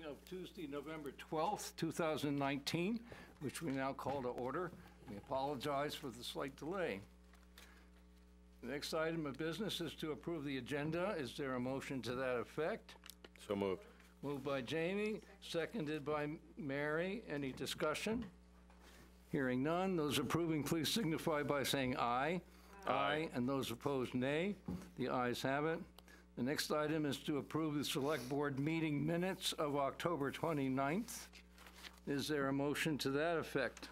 of Tuesday, November 12th, 2019, which we now call to order. We apologize for the slight delay. The next item of business is to approve the agenda. Is there a motion to that effect? So moved. Moved by Jamie, seconded by Mary. Any discussion? Hearing none. Those approving, please signify by saying aye. Aye. And those opposed, nay. The ayes have it. The next item is to approve the Select Board meeting minutes of October 29th. Is there a motion to that effect?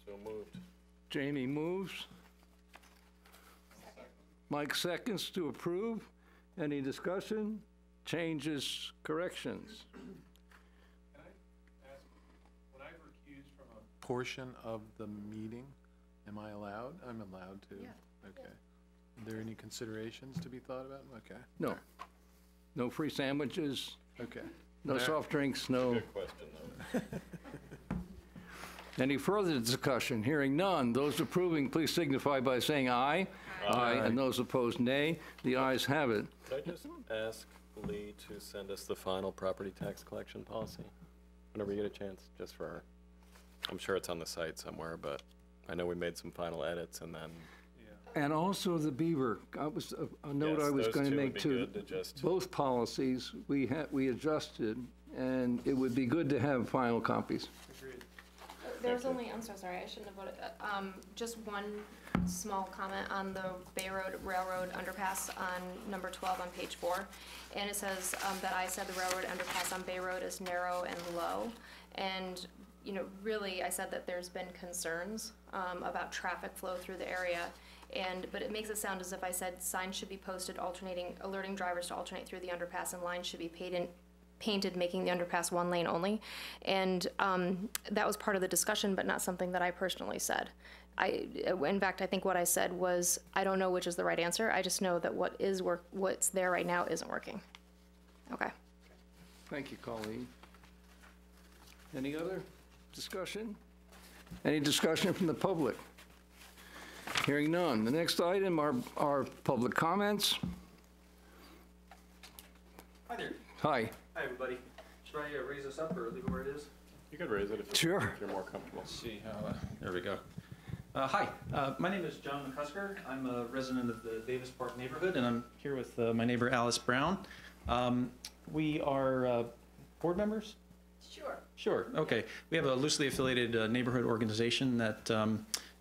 So moved. Jamie moves. Second. Mike seconds to approve. Any discussion? Changes, corrections? Can I ask, when I've recused from a portion of the meeting, am I allowed? I'm allowed to? Yeah. Okay. Are there any considerations to be thought about? Okay. No. No free sandwiches, Okay. no soft drinks, no. Good question, though. Any further discussion? Hearing none. Those approving, please signify by saying aye. Aye. And those opposed, nay. The ayes have it. Could I just ask Lee to send us the final property tax collection policy whenever you get a chance, just for her? I'm sure it's on the site somewhere, but I know we made some final edits and then. And also the beaver. That was a note Yes, I was those going to two make would be too. good to just- Both policies we adjusted, and it would be good to have final copies. Agreed. There's only, I'm so sorry, I shouldn't have voted. Just one small comment on the Bay Road Railroad underpass on number 12 on page 4. And it says that I said the railroad underpass on Bay Road is narrow and low. And, you know, really, I said that there's been concerns about traffic flow through the area. But it makes it sound as if I said signs should be posted alerting drivers to alternate through the underpass, and lines should be painted, making the underpass one lane only. And that was part of the discussion, but not something that I personally said. In fact, I think what I said was, I don't know which is the right answer. I just know that what's there right now isn't working. Okay. Thank you, Colleen. Any other discussion? Any discussion from the public? Hearing none. The next item are public comments. Hi there. Hi. Hi, everybody. Should I raise this up or leave it where it is? You could raise it if Sure. you're more comfortable. Let's see how, there we go. Hi, my name is John McCusker. I'm a resident of the Davis Park neighborhood, and I'm here with my neighbor Alice Brown. We are board members? Sure. Sure, okay. We have a loosely affiliated neighborhood organization that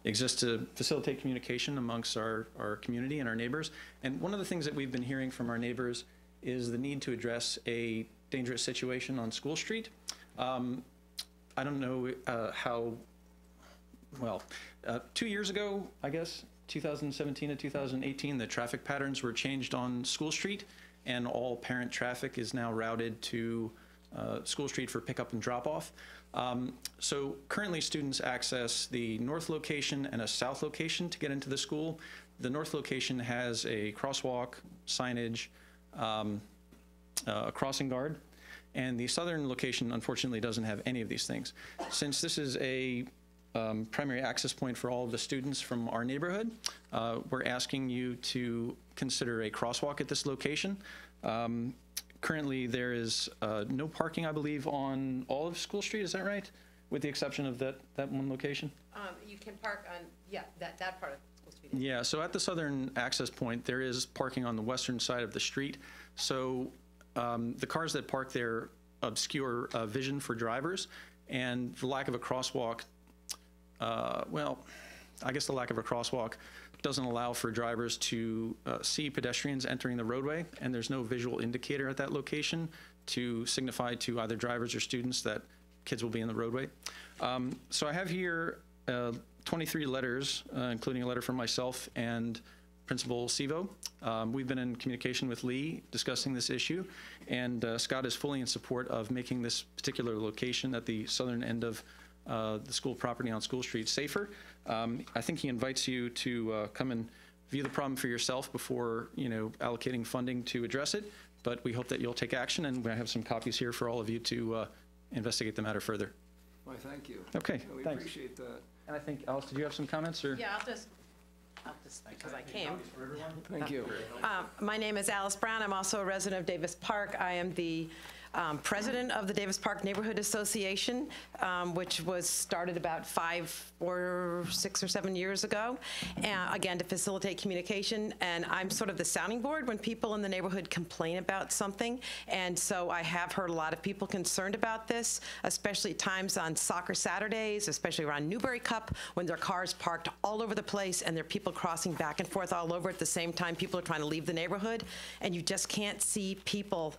exists to facilitate communication amongst our community and our neighbors. And one of the things that we've been hearing from our neighbors is the need to address a dangerous situation on School Street. I don't know how, well, 2 years ago, I guess, 2017 to 2018, the traffic patterns were changed on School Street, and all parent traffic is now routed to School Street for pickup and drop off. So currently students access the north location and a south location to get into the school. The north location has a crosswalk, signage, a crossing guard, and the southern location unfortunately doesn't have any of these things. Since this is a primary access point for all of the students from our neighborhood, we're asking you to consider a crosswalk at this location. Currently, there is no parking, I believe, on all of School Street. Is that right? With the exception of that one location? You can park on, yeah, that part of School Street. Yeah, so at the southern access point, there is parking on the western side of the street. So the cars that park there obscure vision for drivers, and the lack of a crosswalk, well, I guess the lack of a crosswalk doesn't allow for drivers to see pedestrians entering the roadway, and there's no visual indicator at that location to signify to either drivers or students that kids will be in the roadway. So I have here 23 letters, including a letter from myself and Principal Sivo. We've been in communication with Lee discussing this issue, and Scott is fully in support of making this particular location at the southern end of the school property on School Street safer. I think he invites you to come and view the problem for yourself before, allocating funding to address it. But we hope that you'll take action, and I have some copies here for all of you to investigate the matter further. Why, thank you. Okay, We thanks. appreciate that. And I think, Alice, did you have some comments? Or? Yeah, I'll just because I came. Thank you. My name is Alice Brown. I'm also a resident of Davis Park. I am the president of the Davis Park Neighborhood Association, which was started about 5 or 6 or 7 years ago, again, to facilitate communication. And I'm sort of the sounding board when people in the neighborhood complain about something. And so I have heard a lot of people concerned about this, especially times on soccer Saturdays, especially around Newbury Cup, when there are cars parked all over the place and there are people crossing back and forth all over at the same time. People are trying to leave the neighborhood, and you just can't see people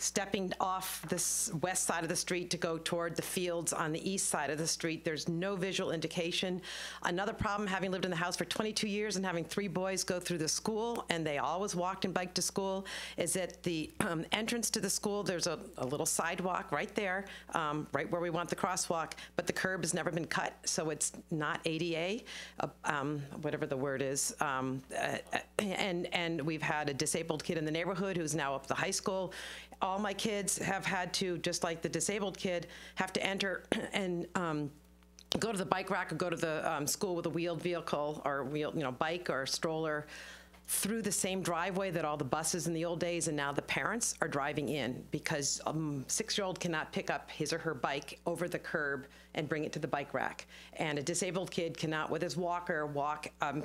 stepping off this west side of the street to go toward the fields on the east side of the street. There's no visual indication. Another problem, having lived in the house for 22 years and having 3 boys go through the school, and they always walked and biked to school, is at the entrance to the school, there's a little sidewalk right there, right where we want the crosswalk, but the curb has never been cut, so it's not ADA, whatever the word is. And we've had a disabled kid in the neighborhood who's now up to high school. All my kids have had to, just like the disabled kid, have to enter and go to the bike rack or go to the school with a wheeled vehicle or bike or stroller through the same driveway that all the buses in the old days, and now the parents are driving in because a 6-year-old cannot pick up his or her bike over the curb and bring it to the bike rack. And a disabled kid cannot, with his walker,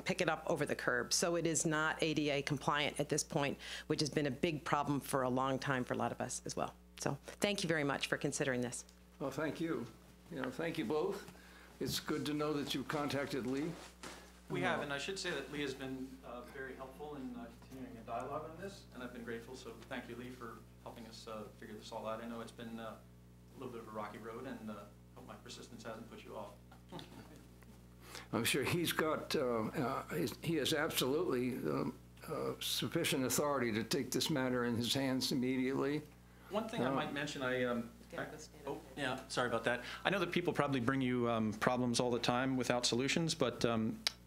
pick it up over the curb. So it is not ADA compliant at this point, which has been a big problem for a long time for a lot of us as well. So thank you very much for considering this. Well, thank you. Thank you both. It's good to know that you've contacted Lee. We have, and I should say that Lee has been very helpful in continuing a dialogue on this, and I've been grateful, so thank you, Lee, for helping us figure this all out. I know it's been a little bit of a rocky road, and hope my persistence hasn't put you off. I'm sure he's got, he has absolutely sufficient authority to take this matter in his hands immediately. One thing I might mention, oh, yeah, sorry about that. I know that people probably bring you problems all the time without solutions, but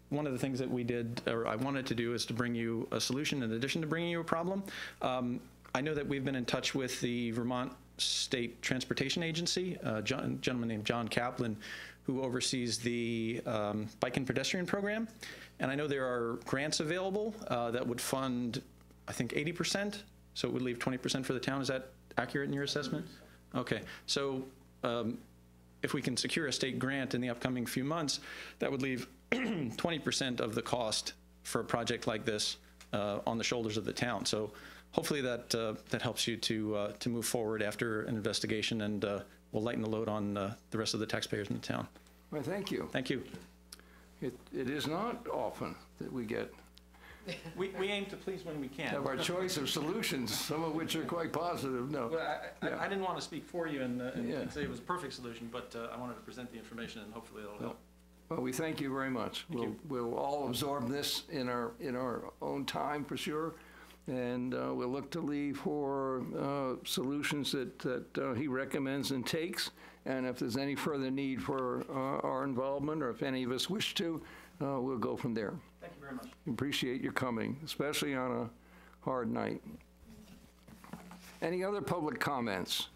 one of the things that we did, or I wanted to do, is to bring you a solution in addition to bringing you a problem. I know that we've been in touch with the Vermont State Transportation Agency, a gentleman named John Kaplan, who oversees the Bike and Pedestrian Program. And I know there are grants available that would fund, I think, 80%, so it would leave 20% for the town. Is that accurate in your assessment? Okay, so if we can secure a state grant in the upcoming few months, that would leave 20% of the cost for a project like this on the shoulders of the town. So hopefully that that helps you to move forward after an investigation, and will lighten the load on the rest of the taxpayers in the town. Well, thank you. Thank you. It is not often that we get We aim to please when we can. have our choice of solutions, some of which are quite positive. No. Well, Yeah. I didn't want to speak for you and Yeah. say it was a perfect solution, but I wanted to present the information, and hopefully it'll help. Well, we thank you very much. We'll all absorb this in our own time for sure, and we'll look to Lee for solutions that he recommends and takes. And if there's any further need for our involvement, or if any of us wish to, we'll go from there. Thank you very much. Appreciate your coming, especially on a hard night. Any other public comments?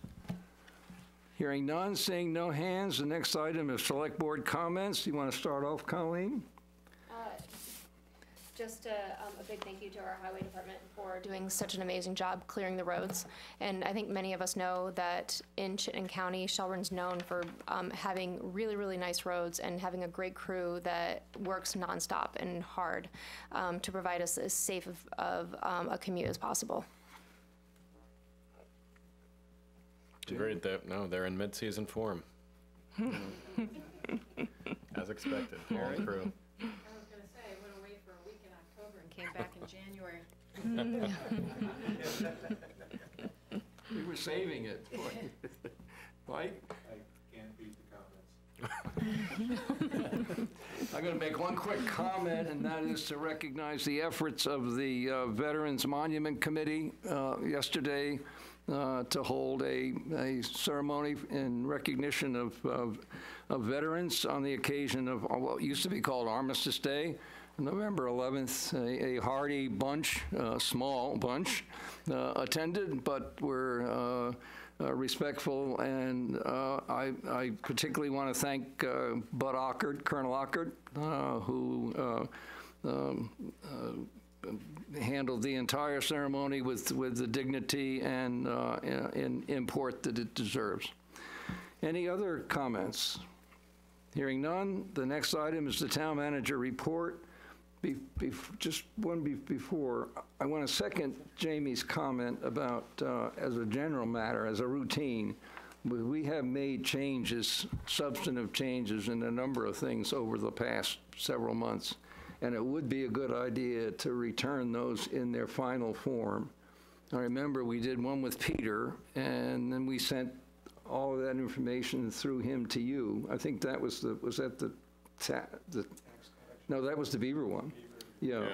Hearing none, seeing no hands, the next item is Select Board comments. Do you want to start off, Colleen? Just a big thank you to our highway department for doing such an amazing job clearing the roads. And I think many of us know that in Chittenden County, Shelburne's known for having really, really nice roads and having a great crew that works nonstop and hard to provide us as safe of a commute as possible. Great. No, they're in mid-season form. As expected, whole crew. I was going to say, I went away for a week in October and came back in January. We were saving it. Mike? I can't beat the comments. I'm going to make one quick comment, and that is to recognize the efforts of the Veterans Monument Committee yesterday to hold a ceremony in recognition of veterans on the occasion of what used to be called Armistice Day. November 11th, a hearty bunch, small bunch, attended, but were respectful, and I particularly want to thank Bud Ockert, Colonel Ockert, who handled the entire ceremony with the dignity and import that it deserves. Any other comments? Hearing none, the next item is the town manager report. Just one before, I want to second Jamie's comment about, as a general matter, as a routine, we have made changes, substantive changes in a number of things over the past several months, and it would be a good idea to return those in their final form. I remember we did one with Peter, and then we sent all of that information through him to you. I think that was no, that was the Beaver one. Yeah.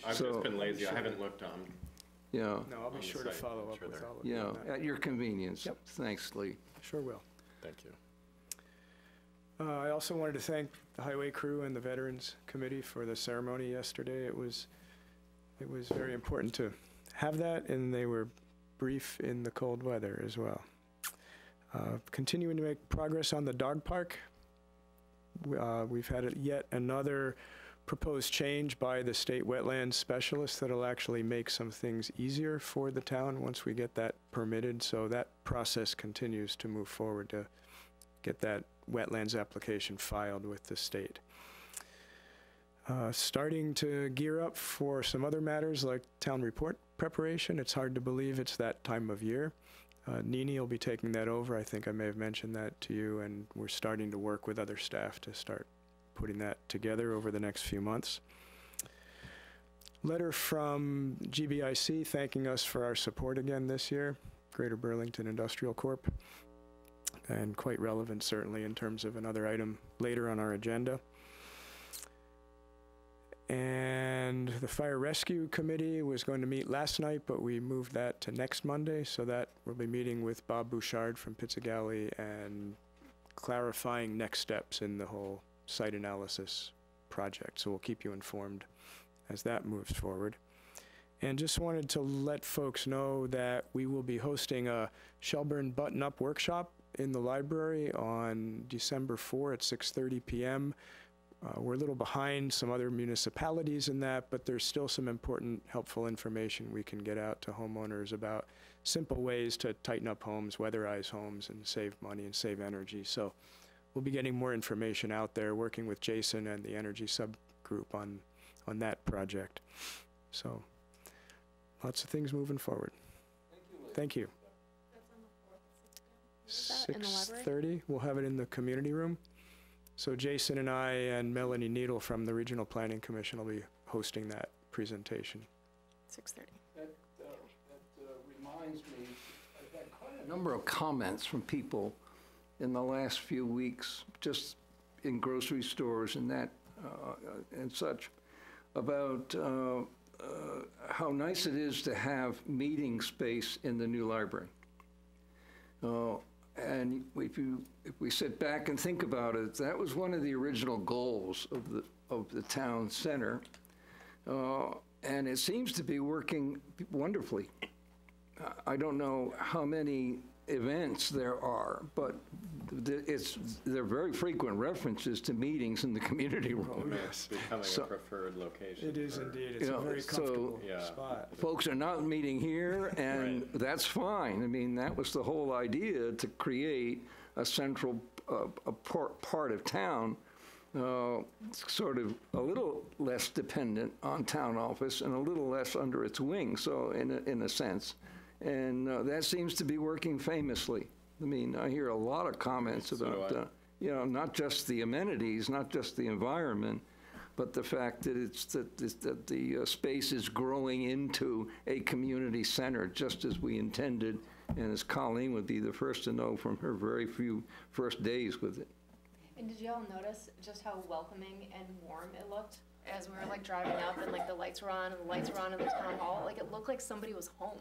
I've just been lazy. I haven't looked on. Yeah. No, I'll be sure to follow up with all of you on that. At your convenience. Yep. Thanks, Lee. Sure will. Thank you. I also wanted to thank the highway crew and the Veterans Committee for the ceremony yesterday. It was very important to have that, and they were brief in the cold weather as well. Continuing to make progress on the dog park. We've had yet another proposed change by the state wetlands specialist that'll actually make some things easier for the town once we get that permitted. So that process continues to move forward to get that wetlands application filed with the state. Starting to gear up for some other matters like town report preparation. It's hard to believe it's that time of year. Nini will be taking that over. I think I may have mentioned that to you, and we're starting to work with other staff to start putting that together over the next few months. Letter from GBIC thanking us for our support again this year, Greater Burlington Industrial Corp., and quite relevant certainly in terms of another item later on our agenda. And the Fire Rescue Committee was going to meet last night, but we moved that to next Monday, so that we'll be meeting with Bob Bouchard from Pizzigalli and clarifying next steps in the whole site analysis project. So we'll keep you informed as that moves forward. And just wanted to let folks know that we will be hosting a Shelburne button-up workshop in the library on December 4 at 6:30 p.m. We're a little behind some other municipalities in that, but there's still some important, helpful information we can get out to homeowners about simple ways to tighten up homes, weatherize homes, and save money and save energy. So we'll be getting more information out there, working with Jason and the energy subgroup on that project. So lots of things moving forward. Thank you. Is that in the library? 6:30, we'll have it in the community room. So Jason and I and Melanie Needle from the Regional Planning Commission will be hosting that presentation. 6:30. That reminds me, I've had quite a number of comments from people in the last few weeks, just in grocery stores and that and such, about how nice it is to have meeting space in the new library. And if we sit back and think about it, that was one of the original goals of the town center, and it seems to be working wonderfully. I don't know how many events there are, but they're very frequent references to meetings in the community room. It's becoming a preferred location. It is for- indeed. It's a very comfortable Yeah. spot. Folks are not meeting here, and Right. that's fine. I mean, that was the whole idea, to create a central part of town, sort of a little less dependent on town office and a little less under its wing, so in a sense. And that seems to be working famously. I mean, I hear a lot of comments So do about, not just the amenities, not just the environment, but the fact that the space is growing into a community center, just as we intended, and as Colleen would be the first to know from her very few first days with it. And did y'all notice just how welcoming and warm it looked as we were like driving up and like the lights were on and the lights were on in the town hall? Like it looked like somebody was home.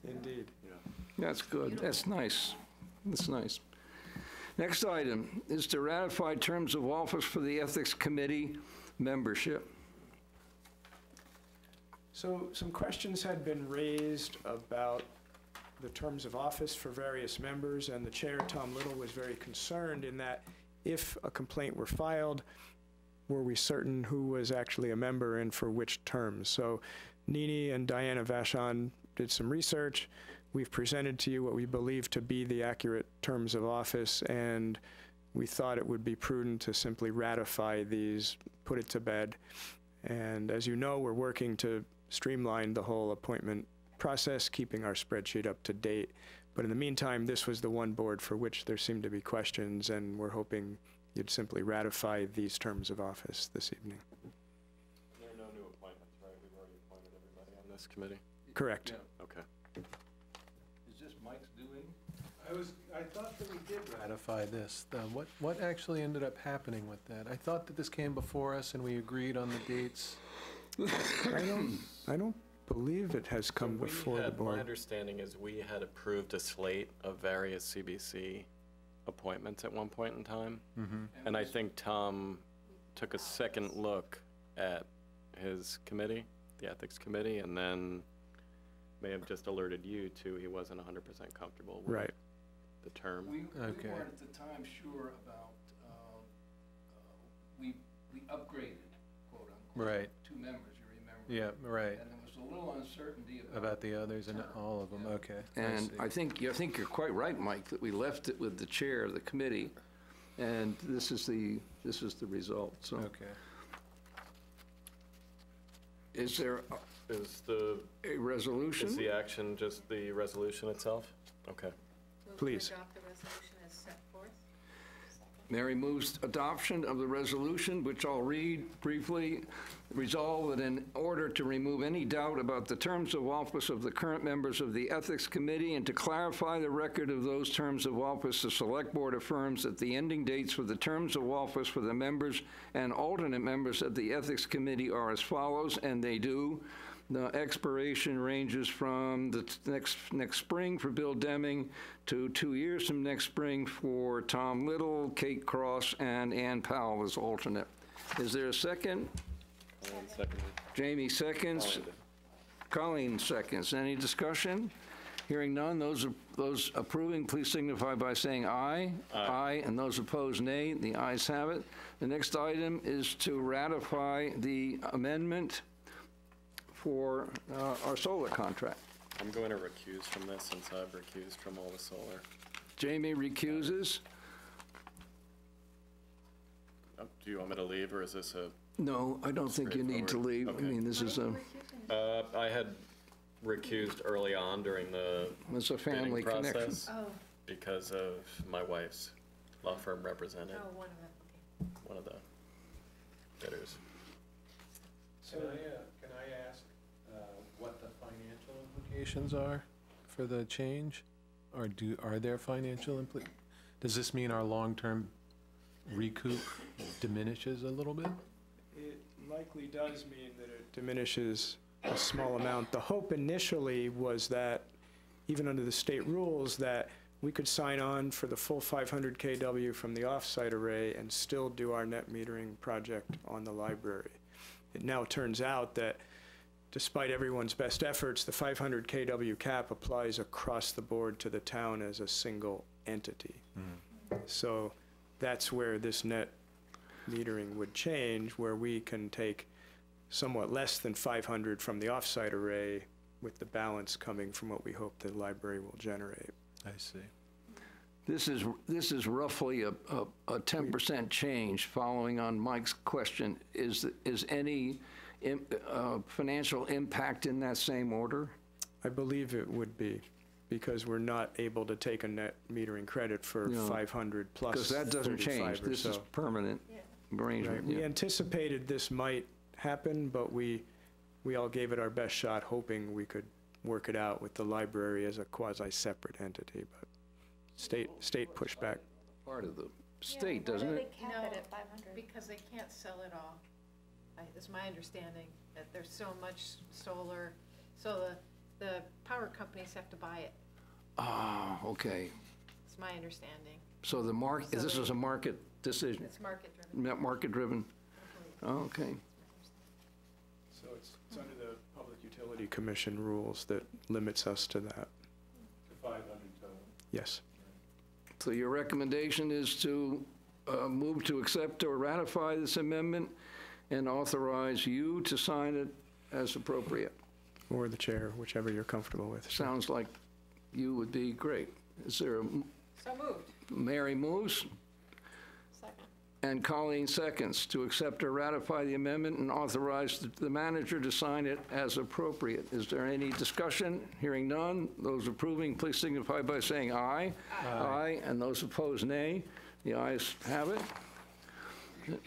Indeed. That's good. That's nice. That's nice. Next item is to ratify terms of office for the Ethics Committee membership. So some questions had been raised about the terms of office for various members, and the chair, Tom Little, was very concerned in that if a complaint were filed, were we certain who was actually a member and for which terms. So Nini and Diana Vachon did some research. We've presented to you what we believe to be the accurate terms of office, and we thought it would be prudent to simply ratify these, put it to bed. And as you know, we're working to streamline the whole appointment process, keeping our spreadsheet up to date. But in the meantime, this was the one board for which there seemed to be questions, and we're hoping you'd simply ratify these terms of office this evening. There are no new appointments, right? We've already appointed everybody on this committee? Correct. Yeah. Okay. Is this Mike's doing? I thought that we did ratify this. What actually ended up happening with that? I thought that this came before us and we agreed on the dates. I don't believe it has come before the My board. understanding is we had approved a slate of various CBC appointments at one point in time. And I think Tom took a second look at his committee, the ethics committee, and then may have just alerted you to he wasn't 100% comfortable with Right. the term. We Okay. weren't at the time sure about, we upgraded, quote unquote. Right. 2 members, you remember? Yeah, right. And there was a little uncertainty About the others and all of them, Yeah. okay. And see. I think you're quite right, Mike, that we left it with the chair of the committee, and this is the result, so. Okay. Is there Is a resolution? the action just the resolution itself? Okay. Please. Adopt the resolution as set forth. Mary moves adoption of the resolution, which I'll read briefly. Resolve that in order to remove any doubt about the terms of office of the current members of the Ethics Committee and to clarify the record of those terms of office, the Select Board affirms that the ending dates for the terms of office for the members and alternate members of the Ethics Committee are as follows, and they do. The expiration ranges from the next spring for Bill Deming to 2 years from next spring for Tom Little, Kate Cross, and Ann Powell as alternate. Is there a second? Second. Jamie seconds. Colleen seconds. Any discussion? Hearing none, those approving, please signify by saying aye. Aye. And those opposed, nay. The ayes have it. The next item is to ratify the amendment for our solar contract. I'm going to recuse from this since I've recused from all the solar. Jamie recuses. Do you want me to leave, or is this a... No, I don't think you need to leave. I Okay. mean, this is a, I had recused early on during the it's a family bidding connection. process Oh, because of my wife's law firm represented oh, one of them, okay. one of the bidders. Can I ask what the financial implications are for the change? Or are there financial does this mean our long-term recoup diminishes a little bit? It likely does mean that it diminishes a small amount. The hope initially was that, even under the state rules, that we could sign on for the full 500 kW from the offsite array and still do our net metering project on the library. It now turns out that despite everyone's best efforts, the 500 kW cap applies across the board to the town as a single entity. So that's where this net metering would change, where we can take somewhat less than 500 from the offsite array, with the balance coming from what we hope the library will generate. I see. This is roughly a 10% change. Following on Mike's question, is any financial impact in that same order? I believe it would be, because we're not able to take a net metering credit for No. 500 plus Because that doesn't 35 change. or This is so. permanent Right. arrangement. We Yeah. anticipated this might happen, but we all gave it our best shot, hoping we could work it out with the library as a quasi-separate entity, but state pushback. Part of the state, doesn't it? Cap it at 500. Because they can't sell it all. It's my understanding that there's so much solar, so the power companies have to buy it. Ah, okay. It's my understanding. So the this is a market decision, It's market-driven. market-driven? Oh, okay. So it's under the Public Utility Commission rules that limits us to that. To 500 total. Yes. So your recommendation is to move to accept or ratify this amendment and authorize you to sign it as appropriate. Or the chair, whichever you're comfortable with. Sounds like you would be great. Is there a, So moved. Mary moves Second. and Colleen seconds to accept or ratify the amendment and authorize the manager to sign it as appropriate. Is there any discussion? Hearing none. Those approving, please signify by saying aye. Aye. And those opposed, nay. The ayes have it.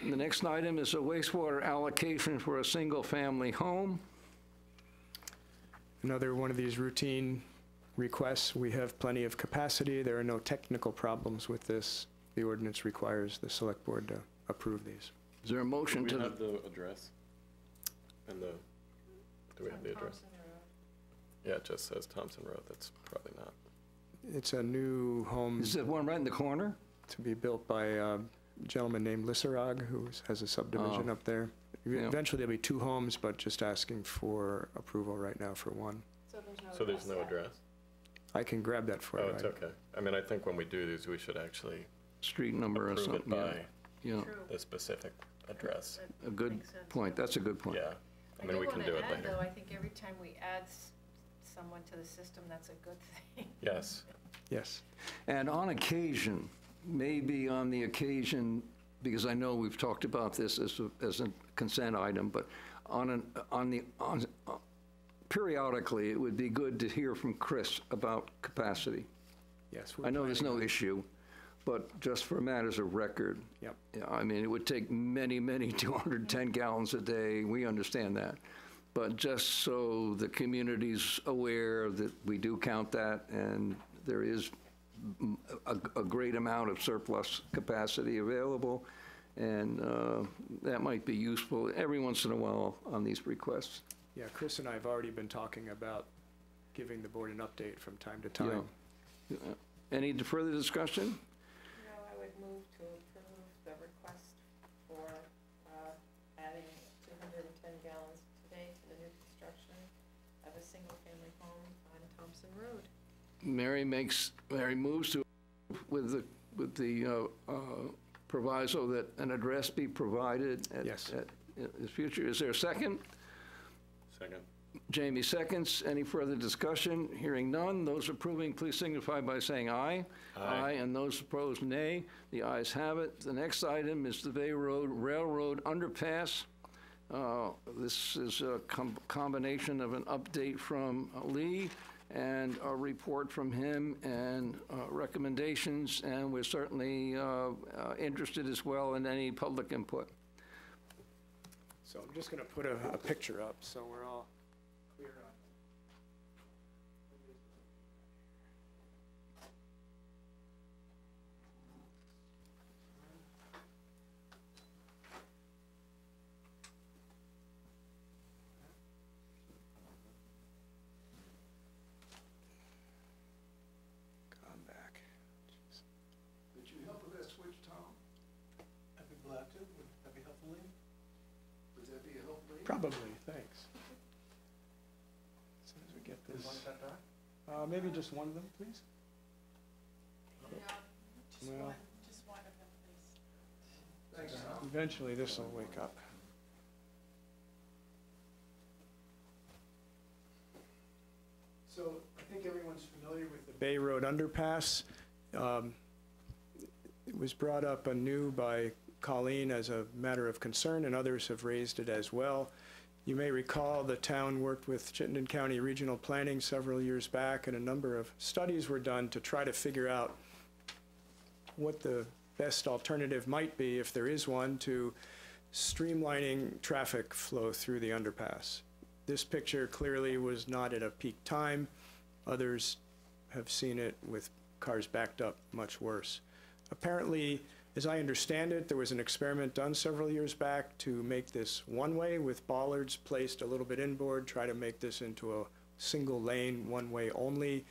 The next item is a wastewater allocation for a single-family home. Another one of these routine requests. We have plenty of capacity. There are no technical problems with this. The ordinance requires the select board to approve these. Is there a motion Do to we the... have the address? And the, do we have the address? Yeah, it just says Thompson Road. That's probably not. It's a new home Is there one right in the corner? to be built by a gentleman named Lisserag, who has a subdivision up there. Yeah. Eventually, there'll be 2 homes, but just asking for approval right now for one. So there's no address? I can grab that for you. Oh, it's okay. I mean, I think when we do these, we should actually Street number or approve it something, yeah. by Yeah, True. the specific address. a good Makes sense. point. That's a good point. Yeah. I mean, we can do it later. Though, I think every time we add someone to the system, that's a good thing. Yes. Yes. And on occasion, maybe on the occasion, because I know we've talked about this as a consent item, but periodically, it would be good to hear from Chris about capacity. Yes. I know there's no issue, but just for matters of record. Yep. Yeah, I mean, it would take many, many 210 gallons a day. We understand that. But just so the community's aware that we do count that, and there is a great amount of surplus capacity available, and that might be useful every once in a while on these requests. Yeah, Chris and I have already been talking about giving the board an update from time to time. Yeah. Any further discussion? No, I would move to approve the request for adding 210 gallons today to the new construction of a single-family home on Thompson Road. Mary moves to, with the proviso that an address be provided Yes. in the future. Is there a second? Second. Jamie seconds. Any further discussion? Hearing none. Those approving, please signify by saying aye. Aye. And those opposed, nay. The ayes have it. The next item is the Bay Road Railroad underpass. This is a combination of an update from Lee and a report from him and recommendations, and we're certainly interested as well in any public input. So I'm just going to put a picture up so we're all clear on. Come back. Did you help with that switch, Tom? I'd be glad to. Would that be helpful, Lee? Would that be a help, Lee? Probably, thanks. As soon as we get this. Want that back? Maybe just one of them, please? Well, Just one of them, please. Thanks, Tom. eventually this will wake up. So I think everyone's familiar with the Bay Road underpass. It was brought up anew by Colleen as a matter of concern, and others have raised it as well. You may recall the town worked with Chittenden County Regional Planning several years back, and a number of studies were done to try to figure out what the best alternative might be, if there is one, to streamlining traffic flow through the underpass. This picture clearly was not at a peak time. Others have seen it with cars backed up much worse. Apparently, as I understand it, there was an experiment done several years back to make this one-way with bollards placed a little bit inboard, try to make this into a single lane, one-way only.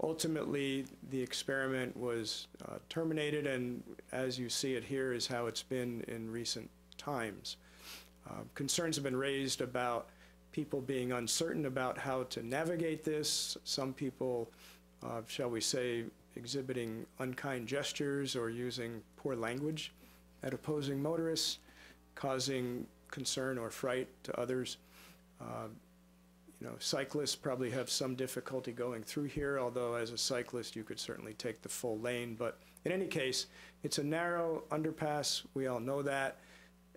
Ultimately, the experiment was terminated, and as you see it here is how it's been in recent times. Concerns have been raised about people being uncertain about how to navigate this. Some people shall we say, exhibiting unkind gestures or using poor language at opposing motorists, causing concern or fright to others. Cyclists probably have some difficulty going through here, although as a cyclist you could certainly take the full lane. But in any case, it's a narrow underpass, we all know that,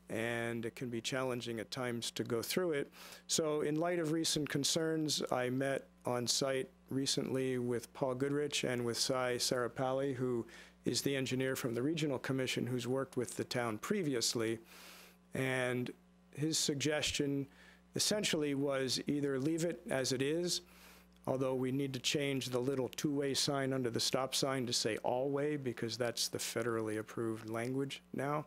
and it can be challenging at times to go through it. So in light of recent concerns, I met on site recently with Paul Goodrich and with Cy Sarapalli, who is the engineer from the Regional Commission who's worked with the town previously. And his suggestion essentially was either leave it as it is, although we need to change the little two-way sign under the stop sign to say all-way, because that's the federally approved language now,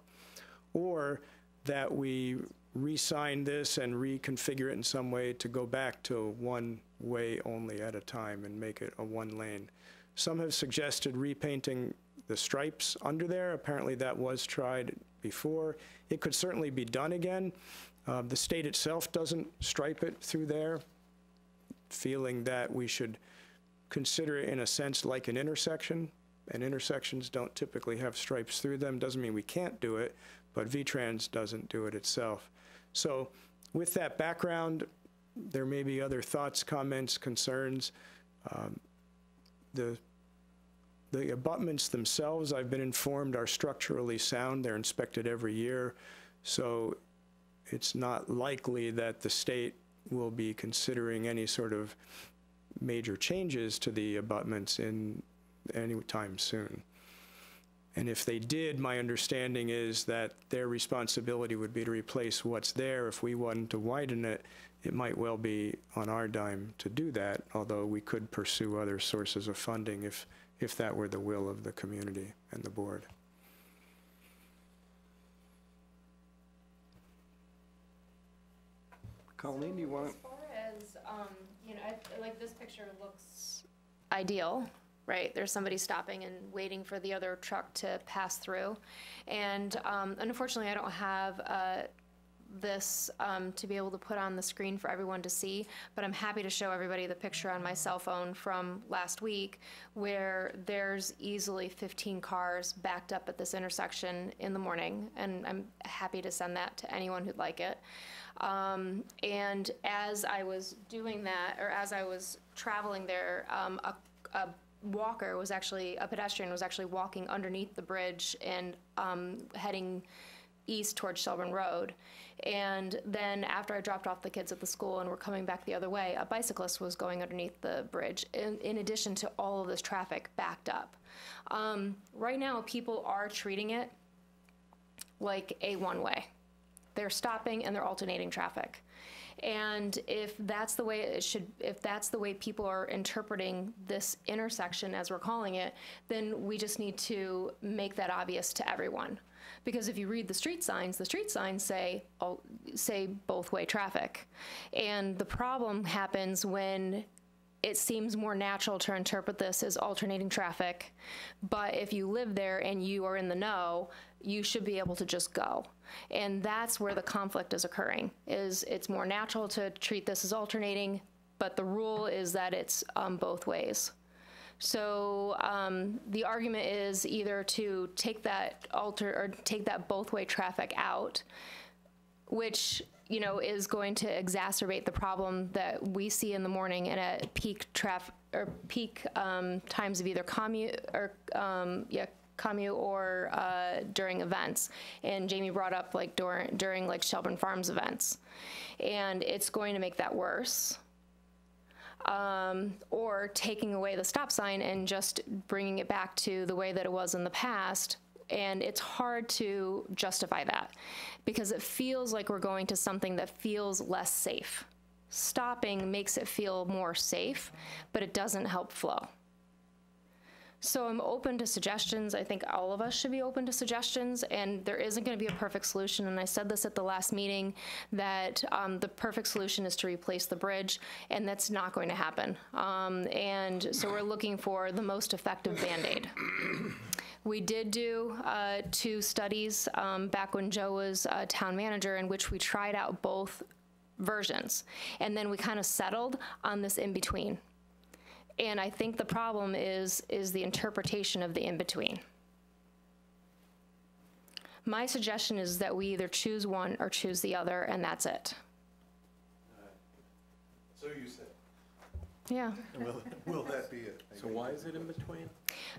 or that we re-sign this and reconfigure it in some way to go back to one way only at a time and make it a one lane. Some have suggested repainting the stripes under there. Apparently that was tried before. It could certainly be done again. The state itself doesn't stripe it through there, feeling that we should consider it in a sense like an intersection, and intersections don't typically have stripes through them. Doesn't mean we can't do it, but VTrans doesn't do it itself. So with that background, there may be other thoughts, comments, concerns. The abutments themselves, I've been informed, are structurally sound. They're inspected every year. So it's not likely that the state will be considering any sort of major changes to the abutments in any time soon. And if they did, my understanding is that their responsibility would be to replace what's there. If we wanted to widen it, it might well be on our dime to do that, although we could pursue other sources of funding if that were the will of the community and the board. Colleen, do you want to? As far as, like this picture looks ideal, right? There's somebody stopping and waiting for the other truck to pass through. And unfortunately, I don't have this to be able to put on the screen for everyone to see, but I'm happy to show everybody the picture on my cell phone from last week where there's easily 15 cars backed up at this intersection in the morning, and I'm happy to send that to anyone who'd like it. And as I was doing that, or as I was traveling there, a pedestrian was actually walking underneath the bridge and heading east towards Shelburne Road. And then after I dropped off the kids at the school and were coming back the other way, a bicyclist was going underneath the bridge, in addition to all of this traffic backed up. Right now, people are treating it like a one-way. They're stopping and they're alternating traffic. And if that's the way it should, if that's the way people are interpreting this intersection, as we're calling it, then we just need to make that obvious to everyone. Because if you read the street signs say both-way traffic. And the problem happens when it seems more natural to interpret this as alternating traffic. But if you live there and you are in the know, you should be able to just go. And that's where the conflict is occurring, is it's more natural to treat this as alternating, but the rule is that it's both ways. So the argument is either to take that both-way traffic out, which is going to exacerbate the problem that we see in the morning and at peak traffic or peak times of either commute or during events. And Jamie brought up like during like Shelburne Farms events, and it's going to make that worse. Or taking away the stop sign and just bringing it back to the way that it was in the past. And it's hard to justify that because it feels like we're going to something that feels less safe. Stopping makes it feel more safe, but it doesn't help flow. So I'm open to suggestions. I think all of us should be open to suggestions, and there isn't going to be a perfect solution. And I said this at the last meeting, that the perfect solution is to replace the bridge, and that's not going to happen. And so we're looking for the most effective Band-Aid. We did do 2 studies back when Joe was town manager, in which we tried out both versions. And then we kind of settled on this in between. And I think the problem is the interpretation of the in-between. My suggestion is that we either choose one or choose the other, and that's it. So you said. Yeah. Will that be it? So why is it in between?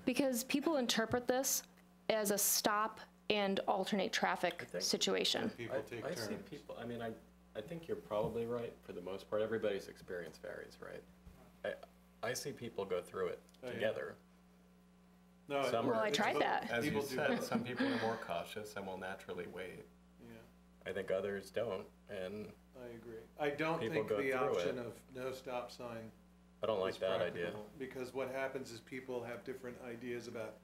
Because people interpret this as a stop and alternate traffic situation. People take I turns. see people, I mean, I think you're probably right for the most part. Everybody's experience varies, right? I see people go through it yeah. together. No, Some Well, are- I tried that. As you People do said, both. some people are more cautious and will naturally wait. Yeah, I think others don't, and I agree. I don't People think go the through option it. of no stop sign I don't like is that idea. practical, because what happens is people have different ideas about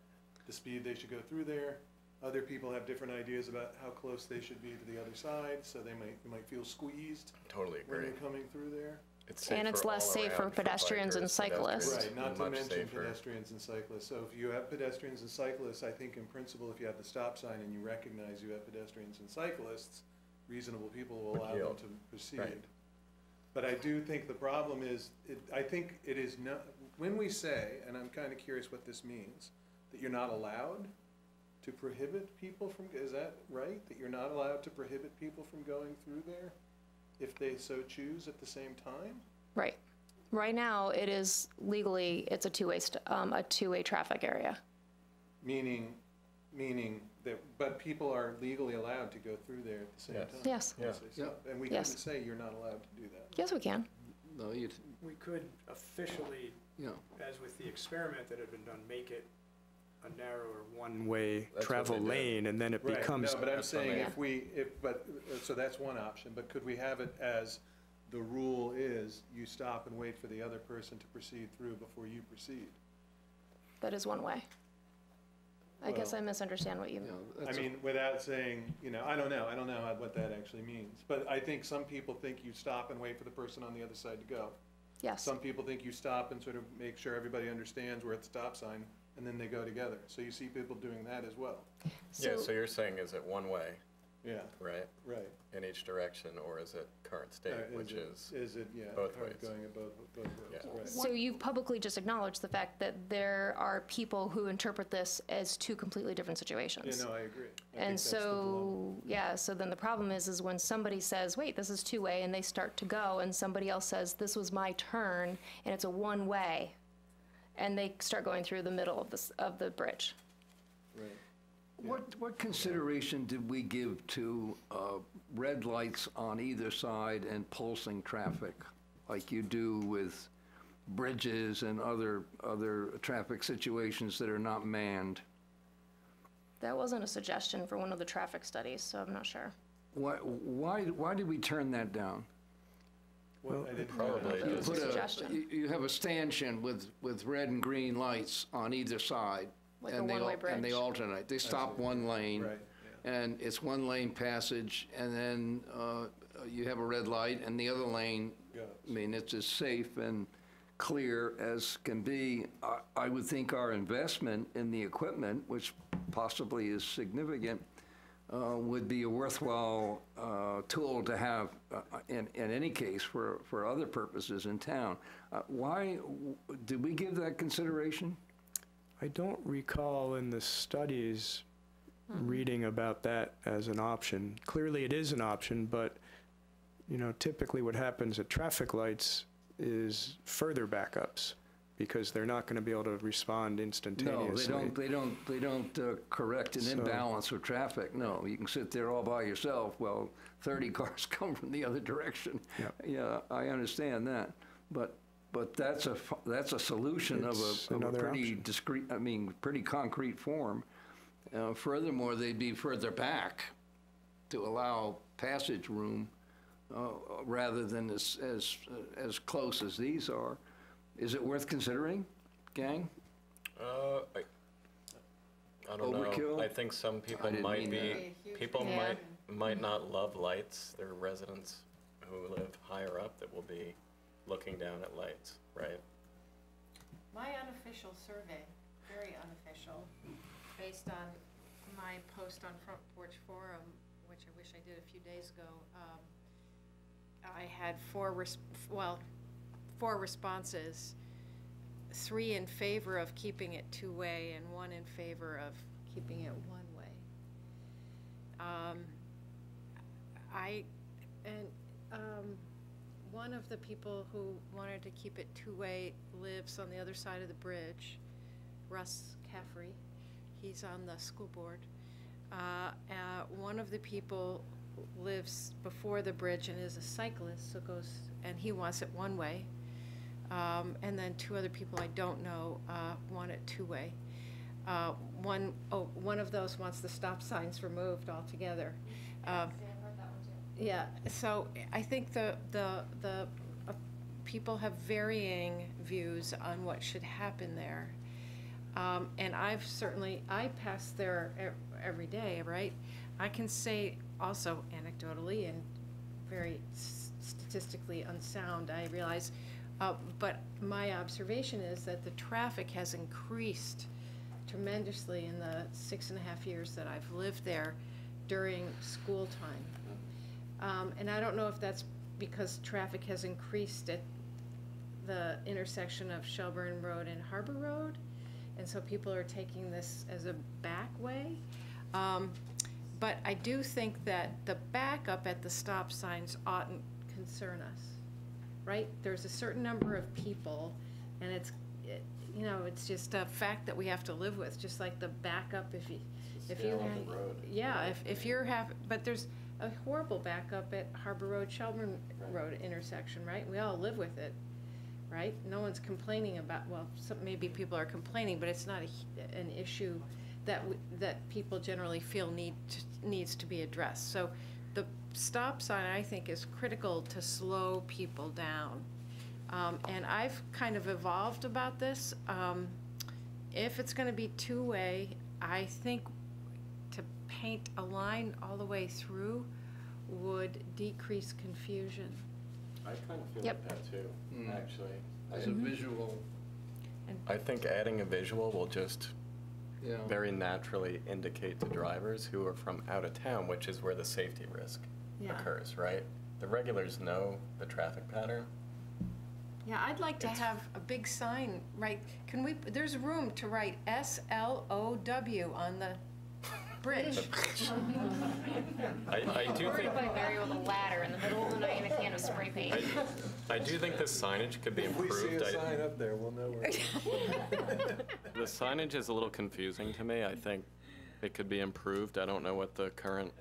the speed they should go through there. Other people have different ideas about how close they should be to the other side, so you might feel squeezed Totally when agree. you're coming through there. Safer And it's less all safe for around pedestrians and bikers, cyclists. pedestrians, Right, not to much mention safer. pedestrians and cyclists. So if you have pedestrians and cyclists, I think in principle, if you have the stop sign and you recognize you have pedestrians and cyclists, reasonable people will allow them Yield. to proceed. Right. But I do think the problem is, I think it is not, when we say, and I'm kind of curious what this means, that you're not allowed to prohibit people from, is that right? That you're not allowed to prohibit people from going through there if they so choose at the same time? Right. Right now, it is legally, it's a two-way traffic area. Meaning that, but people are legally allowed to go through there at the same Yes. time? Yes. once they stop. And we Yes. couldn't say you're not allowed to do that. Yes, we can. No, you, We could officially, you know, as with the experiment that had been done, make it a narrower one-way That's what travel they did. lane, and then it Right, becomes, no, but I'm That's what saying they- so that's one option, but could we have it as the rule is you stop and wait for the other person to proceed through before you proceed? That is one way. I guess Well, I misunderstand what you you mean. know, I that's a- mean, without saying, I don't know what that actually means. But I think some people think you stop and wait for the person on the other side to go. Yes. Some people think you stop and sort of make sure everybody understands we're at the stop sign, and then they go together. So you see people doing that as well. Yeah, so you're saying is it one way, Yeah, right, right. in each direction, or is it current state, which is, Is it, yeah, both hard ways. going at both roads, Yeah. right. So you've publicly just acknowledged the fact that there are people who interpret this as two completely different situations. Yeah, no, I agree. I think And that's the dilemma. so then the problem is when somebody says, wait, this is two-way, and they start to go, and somebody else says, this was my turn, and it's a one-way, and they start going through the middle of the bridge. Right. what consideration did we give to red lights on either side and pulsing traffic, like you do with bridges and other traffic situations that are not manned? That wasn't a suggestion for one of the traffic studies, so I'm not sure. Why did we turn that down? Well, I didn't Probably know. just- It's a suggestion. You have a stanchion with red and green lights on either side. Like a and they one-way And they bridge. alternate. They stop one lane. Right, yeah. And it's one lane passage, and then you have a red light, and the other lane, Goes. I mean, it's as safe and clear as can be. I would think our investment in the equipment, which possibly is significant, would be a worthwhile tool to have in any case for other purposes in town. Why, did we give that consideration? I don't recall in the studies reading about that as an option. Clearly, it is an option, but, typically what happens at traffic lights is further backups, because they're not going to be able to respond No, instantaneously. they don't correct an So- imbalance of traffic, no. You can sit there all by yourself while 30 cars come from the other direction. Yep. Yeah, I understand that, but that's a solution of It's a another pretty option. discrete, pretty concrete form. Furthermore, they'd be further back to allow passage room rather than as close as these are. Is it worth considering, gang? I don't know. Overkill? I think some people I didn't might mean be, that. people Yeah. might not love lights. There are residents who live higher up that will be looking down at lights, right? My unofficial survey, very unofficial, based on my post on Front Porch Forum, which I wish I did a few days ago, I had four responses 3 in favor of keeping it two-way and 1 in favor of keeping it one-way. One of the people who wanted to keep it two-way lives on the other side of the bridge, Russ Caffrey. He's on the school board. One of the people lives before the bridge and is a cyclist, so goes, and he wants it one way. And then 2 other people I don't know want it two-way. One of those wants the stop signs removed altogether. Yeah, so I think the people have varying views on what should happen there. And I pass there every day, right? I can say also anecdotally and very statistically unsound, I realize, but my observation is that the traffic has increased tremendously in the 6.5 years that I've lived there during school time. And I don't know if that's because traffic has increased at the intersection of Shelburne Road and Harbor Road, and so people are taking this as a back way. But I do think that the backup at the stop signs oughtn't concern us, right? There's a certain number of people, and it's just a fact that we have to live with, just like the backup if you but there's a horrible backup at Harbor Road, Shelburne Road intersection, right? We all live with it, right? No one's complaining about, well, maybe people are complaining, but it's not an issue that people generally feel needs to be addressed. So the stop sign, I think, is critical to slow people down. And I've kind of evolved about this. If it's going to be two-way, I think to paint a line all the way through would decrease confusion. I kind of feel Yep. like that too, actually. As a visual, I think adding a visual will just yeah. very naturally indicate to drivers who are from out of town, which is where the safety risk occurs, right? The regulars know the traffic pattern. Yeah, I'd like to have a big sign, right? There's room to write SLOW on the bridge. I do think By Mary with a ladder in the middle of the night and a can of spray paint. I do think the signage could be If we improved. see a sign up there, we'll know where. The signage is a little confusing to me. I think it could be improved. I don't know what the current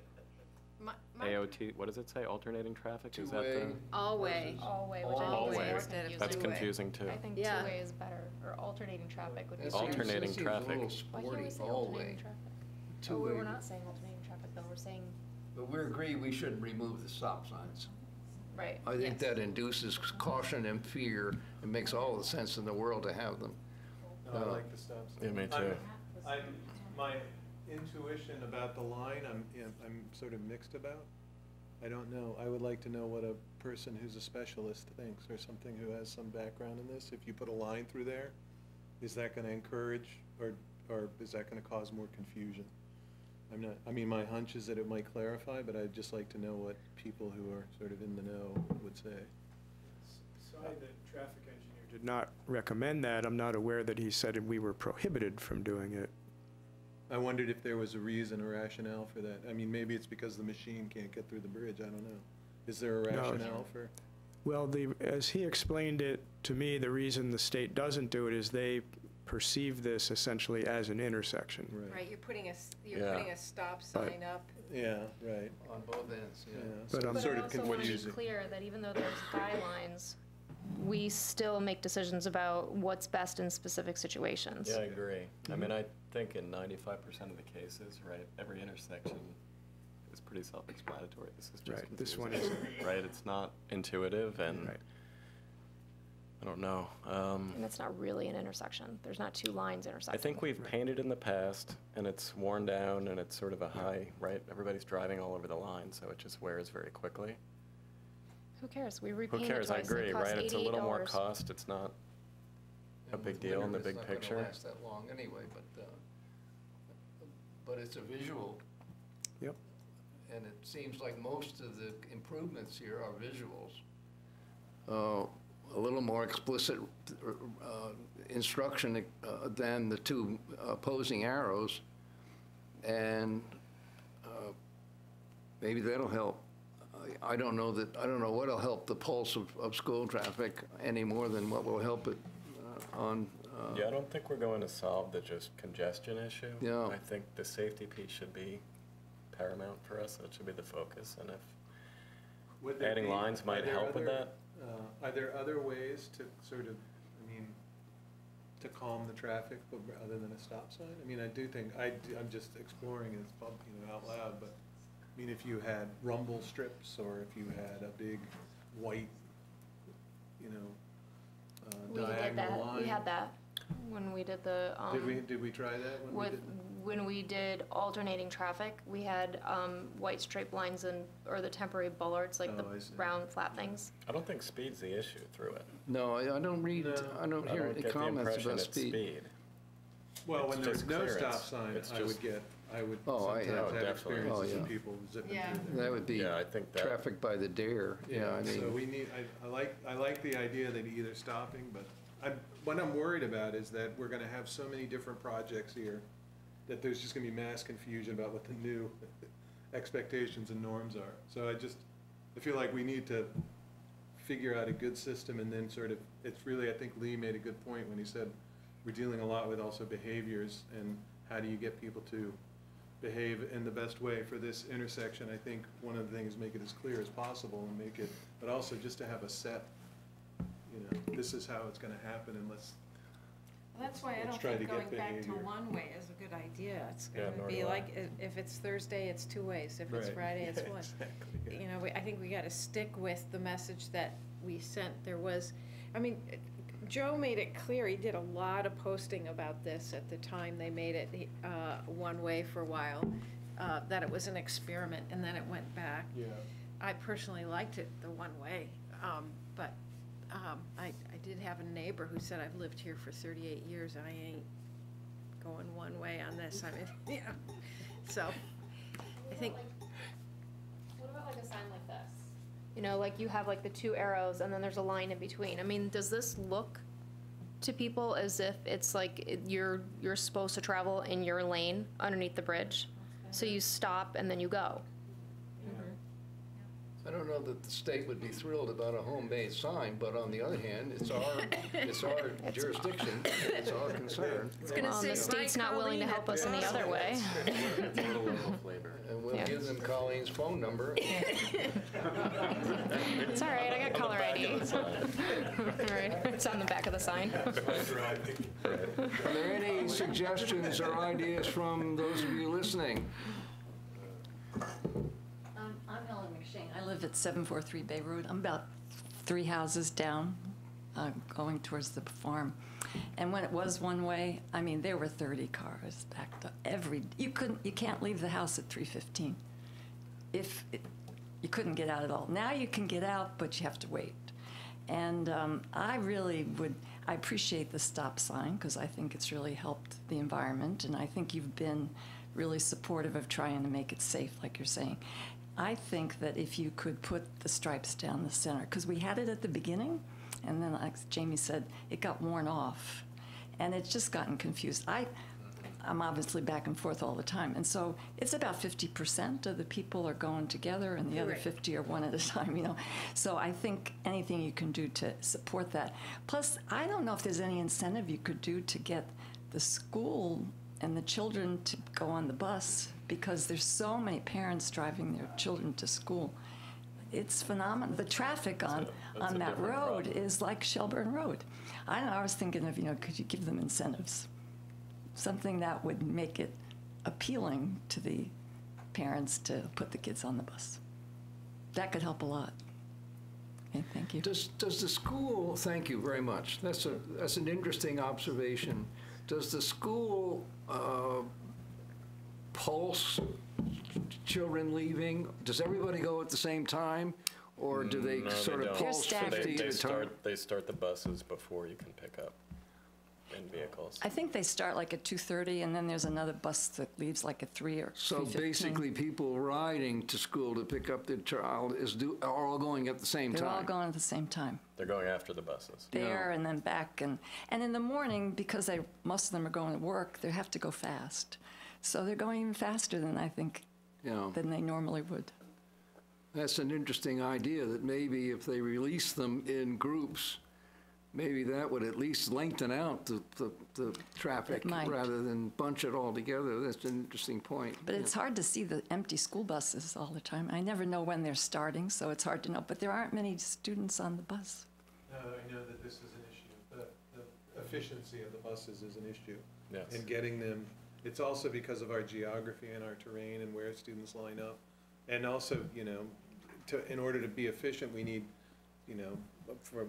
AOT, what does it say, alternating traffic? Is that the? Two-way. All-way. All-way, which I All think is way. more Instead of confusing. That's two-way. confusing too. I think Yeah. two-way is better, or alternating traffic would be That better. seems- Alternating that seems traffic. a little Why can't sporty, we say all alternating way. traffic? Oh, Two-way. we're not saying alternating traffic though, we're saying, But we agree we shouldn't remove the stop signs. right. I think yes. that induces caution and fear. It makes all the sense in the world to have them. No, I like the stop sign. Yeah, me too. My intuition about the line, I'm sort of mixed about. I don't know. I would like to know what a person who's a specialist thinks, or something who has some background in this. If you put a line through there, is that going to encourage, or is that going to cause more confusion? My hunch is that it might clarify, but I'd just like to know what people who are sort of in the know would say. Sorry, the traffic engineer did not recommend that. I'm not aware that he said we were prohibited from doing it. I wondered if there was a reason or rationale for that. I mean, maybe it's because the machine can't get through the bridge, I don't know. Is there a No. rationale for? Well, as he explained it to me, the reason the state doesn't do it is they perceive this essentially as an intersection. Right, you're putting Yeah. a stop sign up. Yeah, right, On both ends, yeah. But, So um, it's sort of But I also want to be confusing. clear that even though there's guidelines, we still make decisions about what's best in specific situations. Yeah, I agree. I mean, I think in 95% of the cases, right, every intersection is pretty self-explanatory. This is just Right, this one confusing, right? It's not intuitive, and Right. I don't know. And it's not really an intersection. There's not two lines I intersecting. think we've painted in the past, and it's worn down, and it's sort of a high, right? Everybody's driving all over the line, so it just wears very quickly. Who cares? We Who repaint it cares? I twice and it agree, costs right? It's a little more $88. cost. It's not a big deal in the big picture. It's not gonna last that long anyway, but it's a visual. Yep. And it seems like most of the improvements here are visuals. a little more explicit instruction than the two opposing arrows, and maybe that'll help. I don't know what'll help the pulse of school traffic any more than what will help it on. Yeah, I don't think we're going to solve the just congestion issue. Yeah. I think the safety piece should be paramount for us. That should be the focus. And Would if there adding be- lines might are there help with other- that. Are there other ways to sort of, to calm the traffic, but other than a stop sign? I mean, I do think, I'm just exploring it, out loud, but, if you had rumble strips, or if you had a big white, We did diagonal that, line. we had that when we did the, Did we try that when we did? when we did alternating traffic, we had white straight lines or the temporary bollards, like the Oh, I see. round flat things. I don't think speed's the issue through it. No, I don't read, No. I don't I hear don't any get the comments impression about it's speed. Well, It's when there's just no clearance. stop sign, It's I just- would Oh, sometimes have definitely. experiences Oh, of yeah. people zipping Yeah. through there. That would be Yeah, I think that. traffic by the dare, yeah, I So mean, we need, I like the idea that either stopping, but what I'm worried about is that we're gonna have so many different projects here that there's just gonna be mass confusion about what the new expectations and norms are. So I feel like we need to figure out a good system, and then sort of, it's really, I think Lee made a good point when he said, we're dealing a lot with also behaviors, and how do you get people to behave in the best way for this intersection? I think one of the things, make it as clear as possible and make it, but also just to have a set, this is how it's gonna happen, and let's, That's why I Let's don't try think to get going back to behavior. one way is a good idea. It's Yeah, gonna nor be do I. like, if it's Thursday, it's two ways, if it's Right. Friday, it's Yeah, one. exactly, yeah. I think we gotta stick with the message that we sent. There was, Joe made it clear, he did a lot of posting about this at the time they made it, one way for a while, that it was an experiment, and then it went back. Yeah. I personally liked it, the one way, but I did have a neighbor who said, I've lived here for 38 years, I ain't going one way on this, so, I think, What about like a sign like this? Like you have like the two arrows and then there's a line in between. I mean, does this look to people as if it's like you're supposed to travel in your lane underneath the bridge? So you stop and then you go. I don't know that the state would be thrilled about a homemade sign, but on the other hand, it's our jurisdiction, it's our concern. Well, and the state's not willing to help us in the other way. And we'll Yeah. give them Colleen's phone number. It's all right, I got caller ID. All right, it's on the back of the sign. Are there any suggestions or ideas from those of you listening? I'm Ellen McShane. I live at 743 Bay Road. I'm about 3 houses down, going towards the farm. And when it was one way, there were 30 cars backed up. You can't leave the house at 3:15. You couldn't get out at all. Now you can get out, but you have to wait. And I appreciate the stop sign, because I think it's really helped the environment, and I think you've been really supportive of trying to make it safe, like you're saying. I think that if you could put the stripes down the center, because we had it at the beginning, and then, like Jamie said, it got worn off, and it's just gotten confused. I'm obviously back and forth all the time, and so it's about 50% of the people are going together, and the other Correct. 50 are one at a time, So I think anything you can do to support that. Plus, I don't know if there's any incentive you could do to get the school and the children to go on the bus, because there's so many parents driving their children to school. It's phenomenal. The traffic on That's a that different road problem. is like Shelburne Road. I don't know, I was thinking of, could you give them incentives? Something that would make it appealing to the parents to put the kids on the bus. That could help a lot. Okay, thank you. Does the school, thank you very much. That's an interesting observation. Does the school pulse children leaving? Does everybody go at the same time? Or do they No, sort of don't. pulse They're staggered. 50 at a time? They start the buses before you can pick up. in vehicles. I think they start like at 2:30, and then there's another bus that leaves like at 3 or 3:15. So basically, people riding to school to pick up their child are all going at the same time? They're all going at the same time. They're going after the buses. There and then back. And in the morning, because most of them are going to work, they have to go fast. So they're going even faster than I think Yeah. than they normally would. That's an interesting idea, that maybe if they release them in groups, maybe that would at least lengthen out the traffic It might. rather than bunch it all together. That's an interesting point. But it's hard to see the empty school buses all the time. I never know when they're starting, so it's hard to know. But there aren't many students on the bus. No, I know that this is an issue. The efficiency of the buses is an issue. Yes. And getting them, it's also because of our geography and our terrain and where students line up. And also, in order to be efficient, we need,